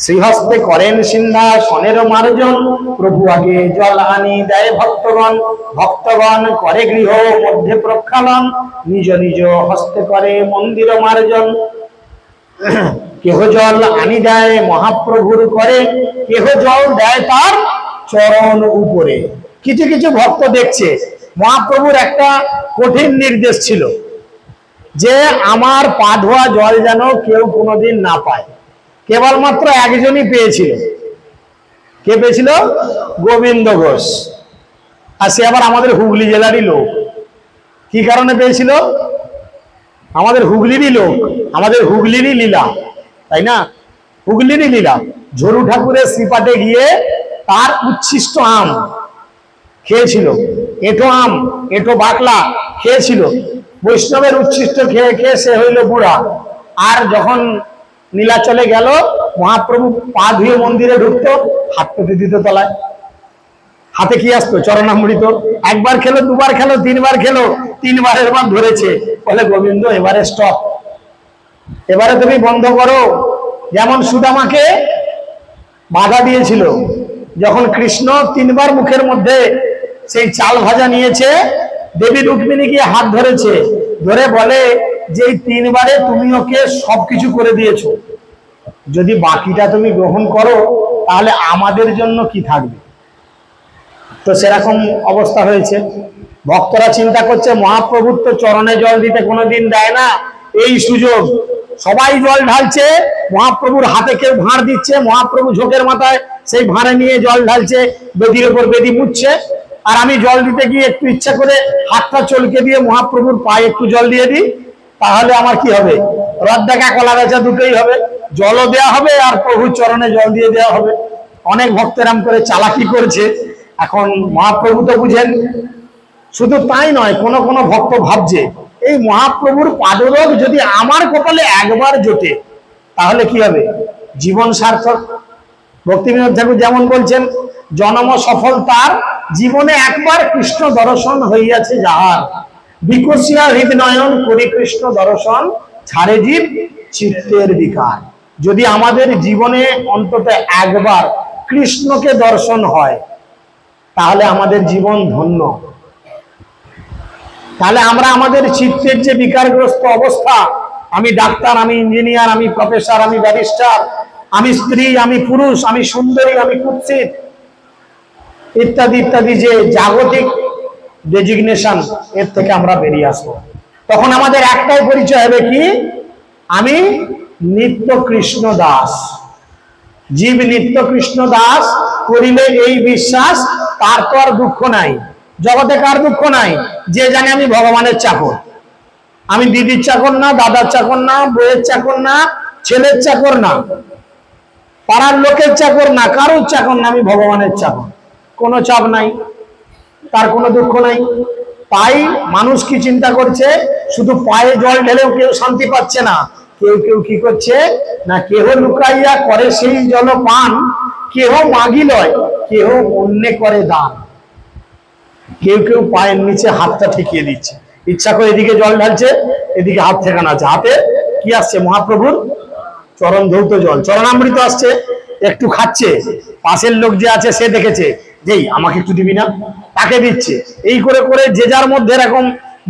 শ্রীহস্তে করেন সিংহাসনের মার্জন, প্রভু আগে জল আনি দেয় ভক্তগণ। ভক্তগণ করে গৃহ মধ্যে প্রক্ষালন, নিজ নিজ হস্তে করে মন্দির মার্জন। কেহ জল আনি দেয় মহাপ্রভুর করে, কেহ জল দেয় তার চরণ উপরে। কিছু কিছু ভক্ত দেখছে মহাপ্রভুর একটা কঠিন নির্দেশ ছিল যে আমার পা ধোয়া জল যেন কেউ কোনোদিন না পায়। কেবলমাত্র একজনই পেয়েছিল। কে পেয়েছিল? গোবিন্দ ঘোষ। আর সে আবার আমাদের হুগলি জেলারই লোক। কি কারণে পেয়েছিল? আমাদের হুগলিরই লোক, আমাদের হুগলিরই লীলা, তাই না? হুগলিরই লীলা। ঝরু ঠাকুরের শ্রীপাঠে গিয়ে তার উচ্ছিষ্ট আম খেয়েছিল, এঁটো আম, এঁটো বাকলা খেয়েছিল। বৈষ্ণবের উচ্ছিষ্ট খেয়ে খেয়ে সে হইল বুড়া। আর যখন নীলাচলে গেল, মহাপ্রভু পা ধুয়ে মন্দিরে ঢুকতো, হাত পেতে দিত তলায়। হাতে কি আসতো? চরণামৃত। একবার খেলো, দুবার খেলো, তিনবার খেলো, তিনবারের বার ধরেছে, বলে গোবিন্দ এবারে স্টপ, এবারে তুমি বন্ধ করো। যেমন সুদামাকে বাধা দিয়েছিল, যখন কৃষ্ণ তিনবার মুখের মধ্যে সেই চাল ভাজা নিয়েছে, দেবী রুক্মিণী গিয়ে হাত ধরেছে, ধরে বলে যে এই তিনবারে তুমি ওকে সবকিছু করে দিয়েছো, যদি বাকিটা তুমি গ্রহণ করো তাহলে আমাদের জন্য কি থাকবে? তো সেরকম অবস্থা হয়েছে। ভক্তরা চিন্তা করছে মহাপ্রভুর তো চরণে জল দিতে কোনোদিন দেয় না, এই সুযোগ, সবাই জল ঢালছে, মহাপ্রভুর হাতে কেউ ভাঁড় দিচ্ছে, মহাপ্রভু ঝোঁকের মাথায় সেই ভাঁড়ে নিয়ে জল ঢালছে, বেদির ওপর বেদি মুছছে, আর আমি জল দিতে গিয়ে একটু ইচ্ছা করে হাতটা চলকে দিয়ে মহাপ্রভুর পায়ে একটু জল দিয়ে দিই, তাহলে আমার কি হবে? রথ দেখা কলা বেচা দুটোই হবে, জলও দেওয়া হবে আর প্রভুর চরণে জল দিয়ে দেওয়া হবে। অনেক ভক্তেরাম করে চালাকি করছে। এখন মহাপ্রভু তো বুঝেন। শুধু তাই নয়, কোন কোন ভক্ত ভাবছে এই মহাপ্রভুর পাদরোগ যদি আমার কপালে একবার জোটে তাহলে কি হবে? জীবন সার্থক। ভক্তিবিনোদ ঠাকুর যেমন বলছেন, জন্ম সফল তার, জীবনে একবার কৃষ্ণ দর্শন হইয়াছে যাহার, বিকশিয়া হৃদনয়ন করি কৃষ্ণ দর্শন, ছাড়ে জীব চিত্তের বিকার। যদি আমাদের জীবনে অন্তত একবার কৃষ্ণকে দর্শন হয় তাহলে আমাদের জীবন ধন্য। তাহলে আমরা আমাদের চিত্তের যে বিকারগ্রস্ত অবস্থা, আমি ডাক্তার, আমি ইঞ্জিনিয়ার, আমি প্রফেসর, আমি ব্যারিস্টার, আমি স্ত্রী, আমি পুরুষ, আমি সুন্দরী, আমি কুৎসিত ইত্যাদি ইত্যাদি যে জাগতিক ডেজিগনেশন, এর থেকে আমরা বেরিয়ে আসবো। তখন আমাদের একটাই পরিচয় হবে কি? আমি নিত্য কৃষ্ণ দাস। জীব নিত্য কৃষ্ণ দাস করিলে এই বিশ্বাস, তার তো আর দুঃখ নাই। জগতে কার দুঃখ নাই? যে জানে আমি ভগবানের চাকর। আমি দিদির চাকর না, দাদার চাকর না, বইয়ের চাকর না, ছেলের চাকর না, পাড়ার লোকের চাকর না, কারোর চাকর না, আমি ভগবানের চাকর। কোনো চাপ নাই, তার কোনো দুঃখ নাই। তাই মানুষ কি চিন্তা করছে? শুধু পায়ে জল ঢেলেও কেউ শান্তি পাচ্ছে না। কেউ কেউ কি করছে না, কেহ লুকাইয়া করে সেই জল পান, কেহ মাগি লয়, কেহ অন্যে করে দান। কেউ কেউ পায়ের নিচে হাতটা ঠেকিয়ে দিচ্ছে, ইচ্ছা করে এদিকে জল ঢালছে, এদিকে হাত ঠেকানো আছে। হাতে কি আসছে? মহাপ্রভুর চরণ ধৌত জল, চরণামৃত আসছে, একটু খাচ্ছে। পাশের লোক যে আছে সে দেখেছে, যেই আমাকে একটু দিবি না, তাকে দিচ্ছে। এই করে করে যে যার মধ্যে এরকম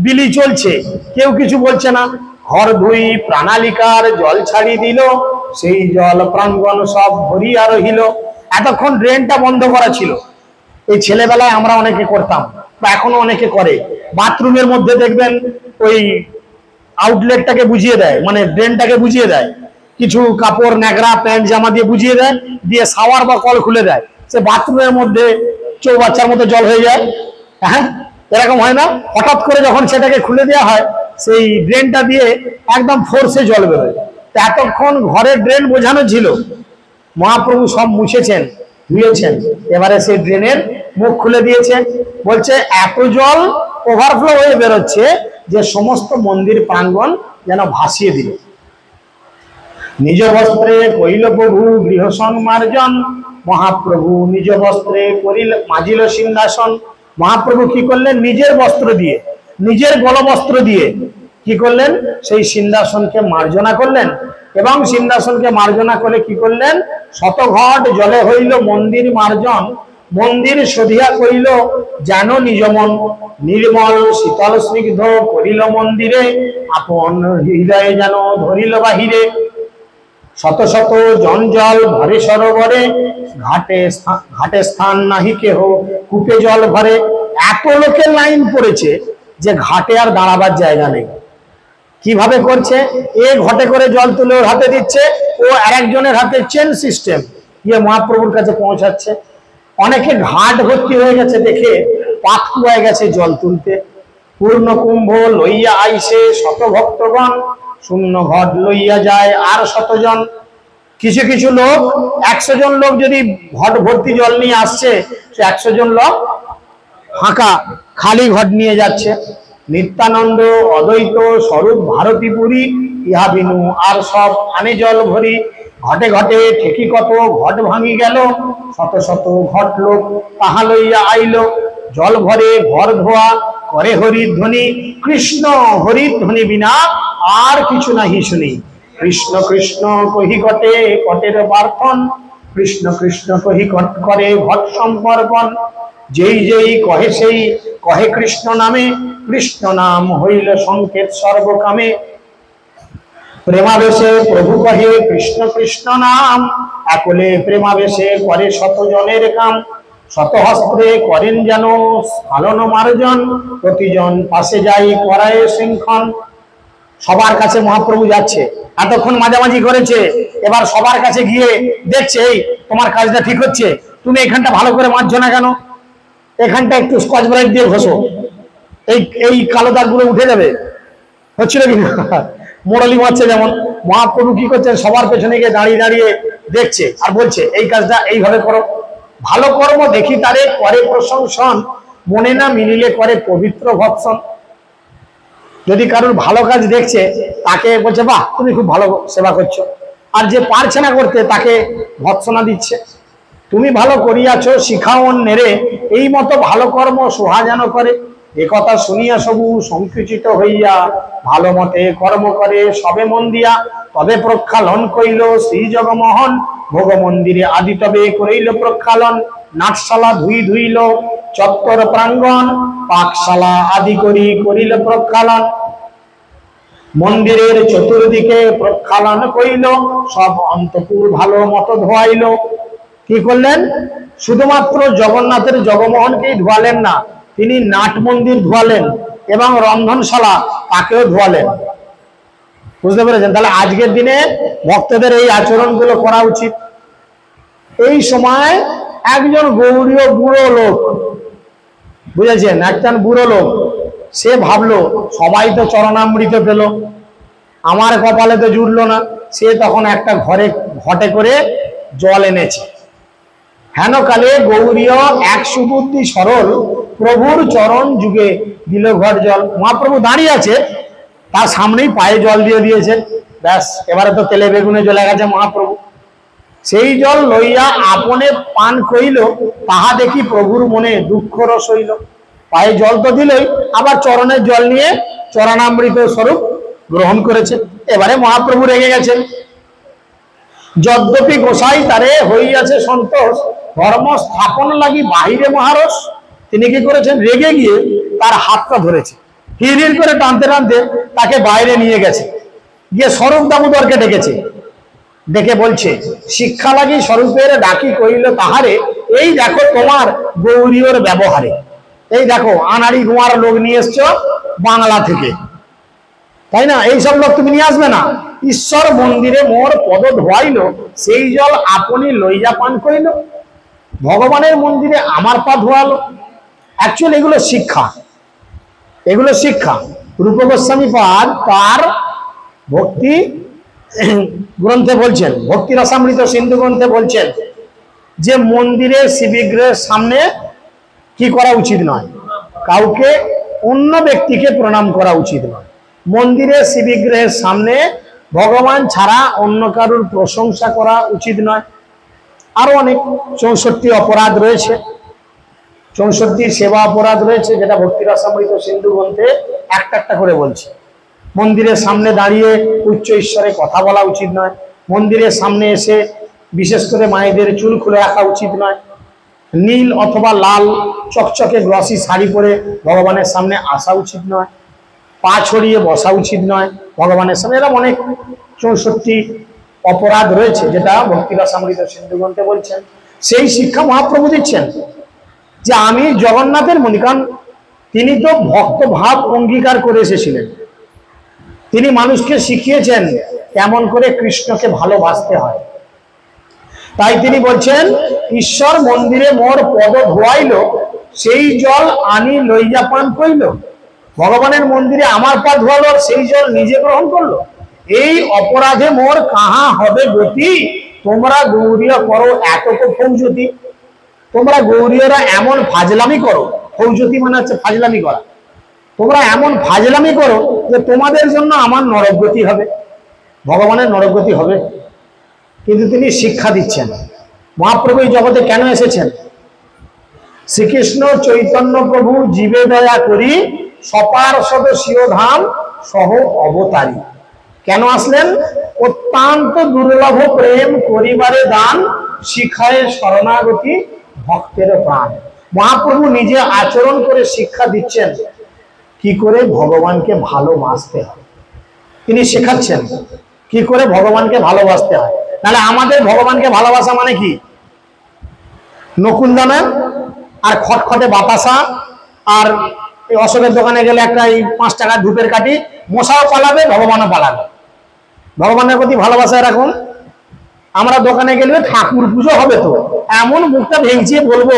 বিলি চলছে, কেউ কিছু বলছে না। ঘর ধুই প্রাণালিকার জল ছাড়ি দিল, সেই জল প্রাঙ্গণ সব ভরিয়া রহিল। এতক্ষণ ড্রেনটা বন্ধ করা ছিল। এই ছেলেবেলায় আমরা অনেকে করতাম, বা এখনো অনেকে করে। বাথরুমের মধ্যে দেখবেন ওই আউটলেটটাকে বুঝিয়ে দেয়, মানে ড্রেনটাকে বুঝিয়ে দেয়, কিছু কাপড় ন্যাকড়া প্যান্ট জামা দিয়ে বুঝিয়ে দেয়, দিয়ে শাওয়ার বা কল খুলে দেয়। সে বাথরুমের মধ্যে চৌবাচ্চার মতো জল হয়ে যায়। হ্যাঁ, এরকম হয় না? হঠাৎ করে যখন সেটাকে খুলে দেওয়া হয়, সেই ড্রেনটা দিয়ে একদম ফোর্সে জল বেরোয়। এতক্ষণ ঘরের ড্রেন বোঝানো ছিল, মহাপ্রভু সব মুছেছেন, ধুয়েছেন, এবারে সেই ড্রেনের মুখ খুলে দিয়েছেন। বলছে এত জল ওভারফ্লো হয়ে বেরোচ্ছে যে সমস্ত মন্দির প্রাঙ্গণ যেন ভাসিয়ে দিল। নিজ বস্ত্রে কইল প্রভু গৃহ সংমার্জন, মহাপ্রভু নিজ বস্ত্রে করিল মাজিল সিংহাসন। মহাপ্রভু কি করলেন? নিজের বস্ত্র দিয়ে, নিজের গলবস্ত্র দিয়ে কি করলেন? সেই সিংহাসনকে মার্জনা করলেন। এবং সিংহাসনকে মার্জনা করে কি করলেন? শতঘট জলে হইল মন্দির মার্জন, মন্দির শোধিয়া কইল যেন নিজমন, নির্মল শীতল স্নিগ্ধ করিল মন্দিরে, আপন হৃদয়ে যেন ধরিল বাহিরে। শত শত জঞ্জল ভরে সরোবরে, ঘাটে স্থান নাহি কেহ, কূপে জল ভরে। এত লোকের লাইন পড়েছে যে ঘাটে আর দাঁড়াবার জায়গা নেই। কিভাবে করছে? এ ঘটে করে জল তুলে ওর হাতে দিচ্ছে, ও আরেকজনের হাতে চেন সিস্টেম গিয়ে মহাপ্রভুর কাছে পৌঁছাচ্ছে। অনেকে ঘাট ভর্তি হয়ে গেছে দেখে পাত কুয়ায় গেছে জল তুলতে। পূর্ণ কুম্ভ লইয়া আইসে শত ভক্তগণ, শূন্য ঘট লইয়া যায় আর শতজন। কিছু কিছু লোক, 100 জন লোক যদি ঘট ভর্তি জল নিয়ে আসছে, সে 100 জন লোক ফাঁকা খালি ঘট নিয়ে যাচ্ছে। নিত্যানন্দ অদ্বৈত স্বরূপ ভারতীপুরী, ইহা বিনু আর সব আনে জল ভরি। ঘটে ঘটে ঠেকি কত ঘট ভাঙি গেল, শত শত ঘট লোক তাহা লইয়া আইল। জল ভরে ঘর ধোয়া করে হরিধ্বনি, কৃষ্ণ হরিধ্বনি বিনা আর কিছু নাহি শুনি। কৃষ্ণ কৃষ্ণ কহি ঘটে ঘটের প্রার্থন, কৃষ্ণ কৃষ্ণ কহি করে ঘট সম্পর্পণ। যেই যেই কহে সেই কহে কৃষ্ণ নামে, কৃষ্ণ নাম হইল সংকেত সর্বকামে। প্রেমাবেশে প্রভু কহে কৃষ্ণ কৃষ্ণ নাম, একলে প্রেমাবেশে করে শত জনের কাম। শত হস্তে করেন যেন স্ফালন মার্জন, প্রতিজন পাশে যাই করায় শৃঙ্খন। সবার কাছে মহাপ্রভু যাচ্ছে, এতক্ষণ মাঝামাঝি করেছে, এবার সবার কাছে গিয়ে দেখছে এই তোমার কাজটা ঠিক হচ্ছে, তুমি এখানটা ভালো করে মাজছো না কেন, এখানটা একটু স্কচ ব্রাইট দিয়ে ঘষো, এই এই কালো দাগগুলো উঠে যাবে, হচ্ছিল কি না? মোড়ালি মারছে যেমন, মহাপ্রভু কি করছেন, সবার পেছনে গিয়ে দাঁড়িয়ে দাঁড়িয়ে দেখছে আর বলছে এই কাজটা এইভাবে করো। ভালো কর্ম দেখি তারে করে প্রশংসন, মনে না মিলিলে করে পবিত্র ভৎসন। যদি কারোর ভালো কাজ দেখছে তাকে বলছে বাহ তুমি খুব ভালো সেবা করছো, আর যে পারছে না করতে তাকে ভৎসনা দিচ্ছে। তুমি ভালো করিয়াছ শিখাও অন্যেরে, এই মতো ভালো কর্ম সোহা যেন করে। এ কথা শুনিয়া সবু সংকুচিত হইয়া, ভালো মতে কর্ম করে সবে মন দিয়া। তবে প্রক্ষালন কইল শ্রী জগমোহন, ভোগ মন্দিরে আদি তবে করিল প্রক্ষালন। নাটশালা ধুইল চত্বর প্রাঙ্গণ, পাকশালা আদি করিল প্রক্ষালন। মন্দিরের চতুর্দিকে প্রক্ষালন কইল, সব অন্তপুর ভালো মতো ধোয়াইল। কি করলেন? শুধুমাত্র জগন্নাথের জগমোহনকেই ধোয়ালেন না, তিনি নাট মন্দির ধোয়ালেন এবং রন্ধনশালা তাকেও ধোয়ালেন। বুঝতে পেরেছেন? তাহলে আজকের দিনে ভক্তদের এই আচরণগুলো করা উচিত। এই সময় একজন গৌরীয় বুড়ো লোক, বুঝেছেন, একজন বুড়ো লোক, সে ভাবলো সবাই তো চরণামৃত পেল, আমার কপালে তো জুটলো না। সে তখন একটা ঘটে করে জল এনেছে। হেনকালে গৌরীয় এক সুবুদ্ধি সরল, প্রভুর চরণ যুগে দিল ঘট জল। মহাপ্রভু দাঁড়িয়ে আছে, তার সামনেই পায়ে জল দিয়ে দিয়েছে। ব্যাস, এবারে তো তেলে বেগুনে জ্বলে গেছে মহাপ্রভু। সেই জল লইয়া আপনে পান কইল, তাহা দেখি প্রভুর মনে দুঃখ রস হইল। পায়ে জল তো দিলই, আবার চরণের জল নিয়ে চরণামৃত স্বরূপ গ্রহণ করেছে। এবারে মহাপ্রভু রেগে গেছেন। যদ্যপি গোসাই তারে হইয়াছে সন্তোষ, ধর্ম স্থাপন লাগি বাহিরে মহারস। তিনি কি করেছেন? রেগে গিয়ে তার হাতটা ধরেছে, হিড় করে টানতে টানতে তাকে বাইরে নিয়ে গেছে, গিয়ে স্বরূপ দামোদরকে ডেকেছে। ডেকে বলছে শিক্ষা লাগি স্বরূপের ডাকি কইল তাহারে, এই দেখো তোমার গৌরীয়র ব্যবহারে। এই দেখো আনাড়ি গোয়ার লোক নিয়ে এসছো বাংলা থেকে, তাই না? এইসব লোক তুমি নিয়ে আসবে না। ঈশ্বর মন্দিরে মোর পদ ধোয়াইল, সেই জল আপনি লইয়া পান করিল। ভগবানের মন্দিরে আমার পা ধোয়ালো। অ্যাকচুয়ালি এগুলো শিক্ষা, এগুলো শিক্ষা। রূপ গোস্বামী পাদ তার ভক্তি গ্রন্থে বলছেন, ভক্তি রসামৃত সিন্ধু গ্রন্থে বলছেন যে মন্দিরে শিববিগ্রহের সামনে কি করা উচিত নয়, কাউকে অন্য ব্যক্তিকে প্রণাম করা উচিত নয়। মন্দিরে শিববিগ্রহের সামনে ভগবান ছাড়া অন্য কারুর প্রশংসা করা উচিত নয়। আরো অনেক 64 অপরাধ রয়েছে, 64 সেবা অপরাধ রয়েছে, যেটা ভক্তি রসামৃত সিন্ধু গ্রন্থে একটা একটা করে বলছে। মন্দিরের সামনে দাঁড়িয়ে উচ্চ ঈশ্বরে কথা বলা উচিত নয়। মন্দিরের সামনে এসে বিশেষ করে মায়েদের চুল খুলে রাখা উচিত নয়। নীল অথবা লাল চকচকে গ্লসি শাড়ি পরে ভগবানের সামনে আসা উচিত নয়। পা ছড়িয়ে বসা উচিত নয় ভগবানের সামনে। এরকম অনেক 64 অপরাধ রয়েছে, যেটা ভক্তি রসামৃত সিন্ধু গ্রন্থে বলছেন। সেই শিক্ষা মহাপ্রভু দিচ্ছেন যে আমি জগন্নাথের মন্দির, কারণ তিনি তো ভক্ত ভাব অঙ্গীকার করে এসেছিলেন। তিনি মানুষকে শিখিয়েছেন কেমন করে কৃষ্ণকে ভালোবাসতে হয়। তাই তিনি বলছেন ঈশ্বর মন্দিরে মোর পদ ধোয়াইল, সেই জল আনি লইয়া পান কইল। ভগবানের মন্দিরে আমার পা ধোয়ালো, সেই জল নিজে গ্রহণ করলো। এই অপরাধে মোর কাহা হবে গতি, তোমরা গৌরীয় করো এতক ফৌজতি। তোমরা গৌরীয়রা এমন ফাজলামি করো, ফৌজতি মানে হচ্ছে ফাজলামি করা। তোমরা এমন ফাজলামি করো যে তোমাদের জন্য আমার নরকগতি হবে। ভগবানের নরকগতি হবে, কিন্তু তিনি শিক্ষা দিচ্ছেন। মহাপ্রভু এই জগতে কেন এসেছেন? শ্রীকৃষ্ণ চৈতন্য প্রভু জীবে দয়া করি, সপার্ষদ স্বীয় ধাম সহ অবতারী। কেন আসলেন? অত্যন্ত দুর্লভ প্রেম করিবারে দান, শিখায় শরণাগতি ভক্তের প্রাণ। মহাপ্রভু নিজে আচরণ করে শিক্ষা দিচ্ছেন কি করে ভগবানকে ভালোবাসতে হয়। তিনি শেখাচ্ছেন কি করে ভগবানকে ভালোবাসতে হয়। তাহলে আমাদের ভগবানকে ভালোবাসা মানে কি? নকুলদানা আর খটখটে বাতাসা আর এই অশোকের দোকানে গেলে একটা এই 5 টাকা ধূপের কাঠি, মশাও পালাবে, ভগবানও পালাবে। ভগবানের প্রতি ভালোবাসা রাখুন। আমরা দোকানে গেলে ঠাকুর পুজো হবে, তো এমন মুখটা ভেঙচিয়ে বলবো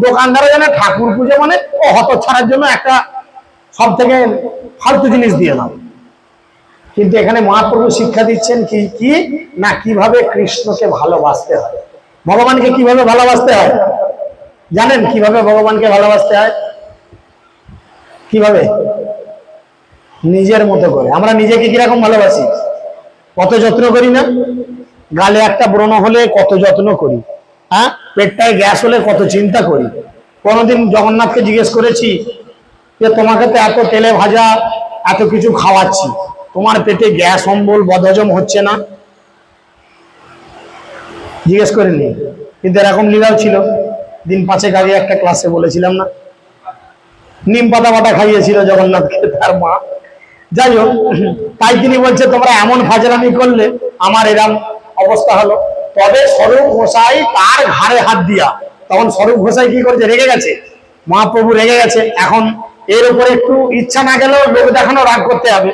দোকানদারা জানে ঠাকুর পুজো মানে ও হত ছাড়ার জন্য একটা সব থেকে ফালতু জিনিস দিয়ে দাও। কিন্তু এখানে মহাপ্রভু শিক্ষা দিচ্ছেন কি কি না, কিভাবে কৃষ্ণকে ভালোবাসতে হয়, ভগবানকে কিভাবে ভালোবাসতে হয়। জানেন কিভাবে ভগবানকে ভালোবাসতে হয়? কিভাবে? নিজের মতো করে। আমরা নিজেকে কিরকম ভালোবাসি, কত যত্ন করি না? গালে একটা ব্রণ হলে কত যত্ন করি, হ্যাঁ, পেটটায় গ্যাস হলে কত চিন্তা করি। কোনোদিন জগন্নাথকে জিজ্ঞেস করেছি যে তোমাকে তো এত তেলে ভাজা এত কিছু খাওয়াচ্ছি, তোমার পেটে গ্যাস অম্বল বদহজম হচ্ছে না? জিজ্ঞেস করিনি, কিন্তু এরকম লীলাও ছিল। দিন 5 আগে একটা ক্লাসে বলেছিলাম না, নিম পাতা বাটা খাইয়েছিল জগন্নাথকে তার মা। যাই হোক, তাই তিনি বলছে তোমরা এমন ফাজলামি করলে আমার এরকম অবস্থা হলো। তবে স্বরূপ গোসাই তার ঘাড়ে হাত দিয়া, তখন স্বরূপ গোসাই কি করেছে, রেগে গেছে, মহাপ্রভু রেগে গেছে। এখন এর উপরে একটু ইচ্ছা না গেলেও লোক দেখানো রাগ করতে হবে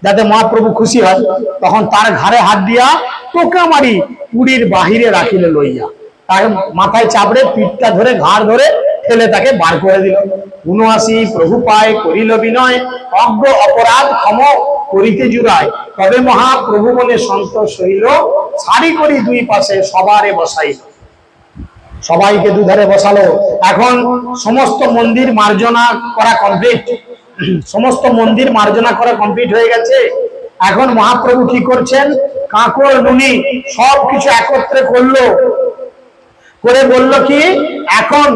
যাতে মহাপ্রভু খুশি হয়। তখন তার ঘাড়ে হাত দিয়া টোকা মারি পুরীর বাহিরে রাখিলে লইয়া, তার মাথায় চাপড়ে পিঠটা ধরে ঘাড় ধরে ঠেলে তাকে বার করে দিল। ৭৯ প্রভু পায় করিল বিনয়, অজ্ঞ অপরাধ ক্ষম করিতে জুড়ায়, তবে মহাপ্রভু মনে সন্তোষ হইল, সারি করি 2 পাশে সবারে বসাইল। সবাইকে দুধারে বসালো। এখন সমস্ত মন্দির মার্জনা করা কমপ্লিট, সমস্ত মন্দির মার্জনা করা কমপ্লিট হয়ে গেছে। এখন মহাপ্রভু কি করছেন, কাঁকড় নুনি সবকিছু একত্রে করলো, করে বলল কি এখন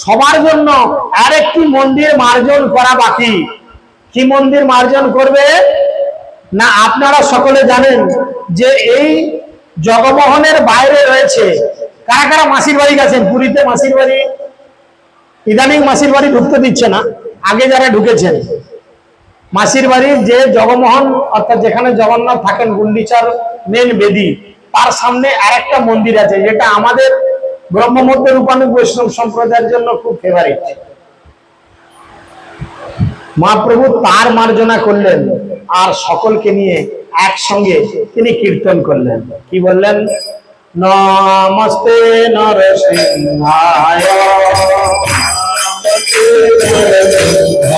সবার জন্য আরেকটি মন্দির মার্জন করা বাকি। কি মন্দির মার্জন করবে না, আপনারা সকলে জানেন যে এই জগমোহনের বাইরে রয়েছে। কারা কারা মাসির বাড়ি গেছেন? পুরীতে মাসির বাড়ি, ইদানিং মাসির বাড়ি ঢুকতে দিচ্ছে না, আগে যারা ঢুকেছেন মাসির বাড়ির যে জগমোহন অর্থাৎ যেখানে জগন্নাথ থাকেন গুন্ডিচার মেন বেদি, তার সামনে আরেকটা মন্দির আছে যেটা আমাদের ব্রহ্মমধ্য রূপানুগ বৈষ্ণব সম্প্রদায়ের জন্য খুব ফেভারিট। মহাপ্রভু তার মার্জনা করলেন আর সকলকে নিয়ে একসঙ্গে তিনি কীর্তন করলেন। কি বললেন? নমস্তে নরসিংহায়, নমস্তে নরসিংহায়,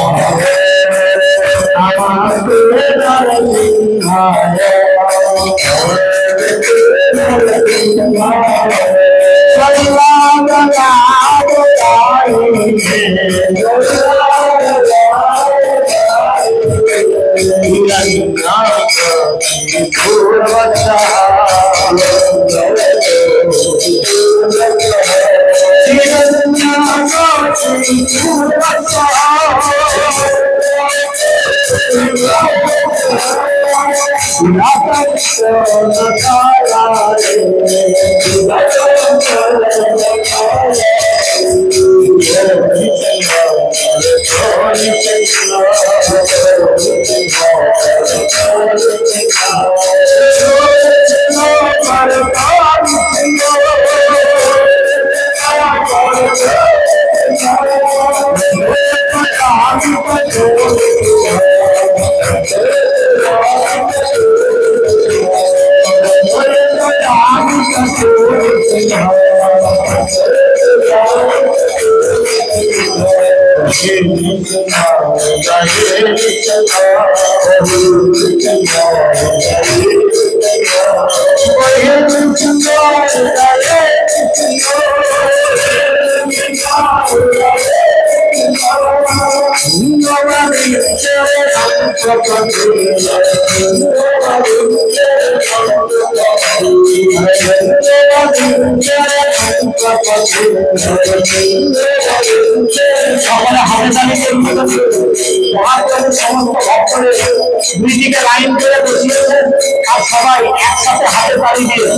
দুইদিকে লাইন করে বসিয়েছেন আর সবাই একসাথে হাতে তালি দিয়ে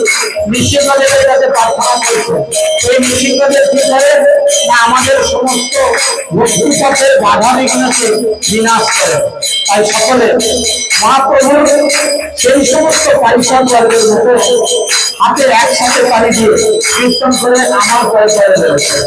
নৃসিংহদেবের কাছে প্রার্থনা করছেন। এই নৃসিংহদেব কি করেন না, আমাদের সমস্ত ভক্তিপথের বাধা বিঘ্নকে বিনাশ করেন। তাই সকলে মহাপ্রভুর সেই সমস্ত পারিষদ বর্গের মতো হাতে একসাথে তালি দিয়ে কীর্তন করে আমার পরিচয় রয়েছে।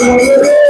Thank you.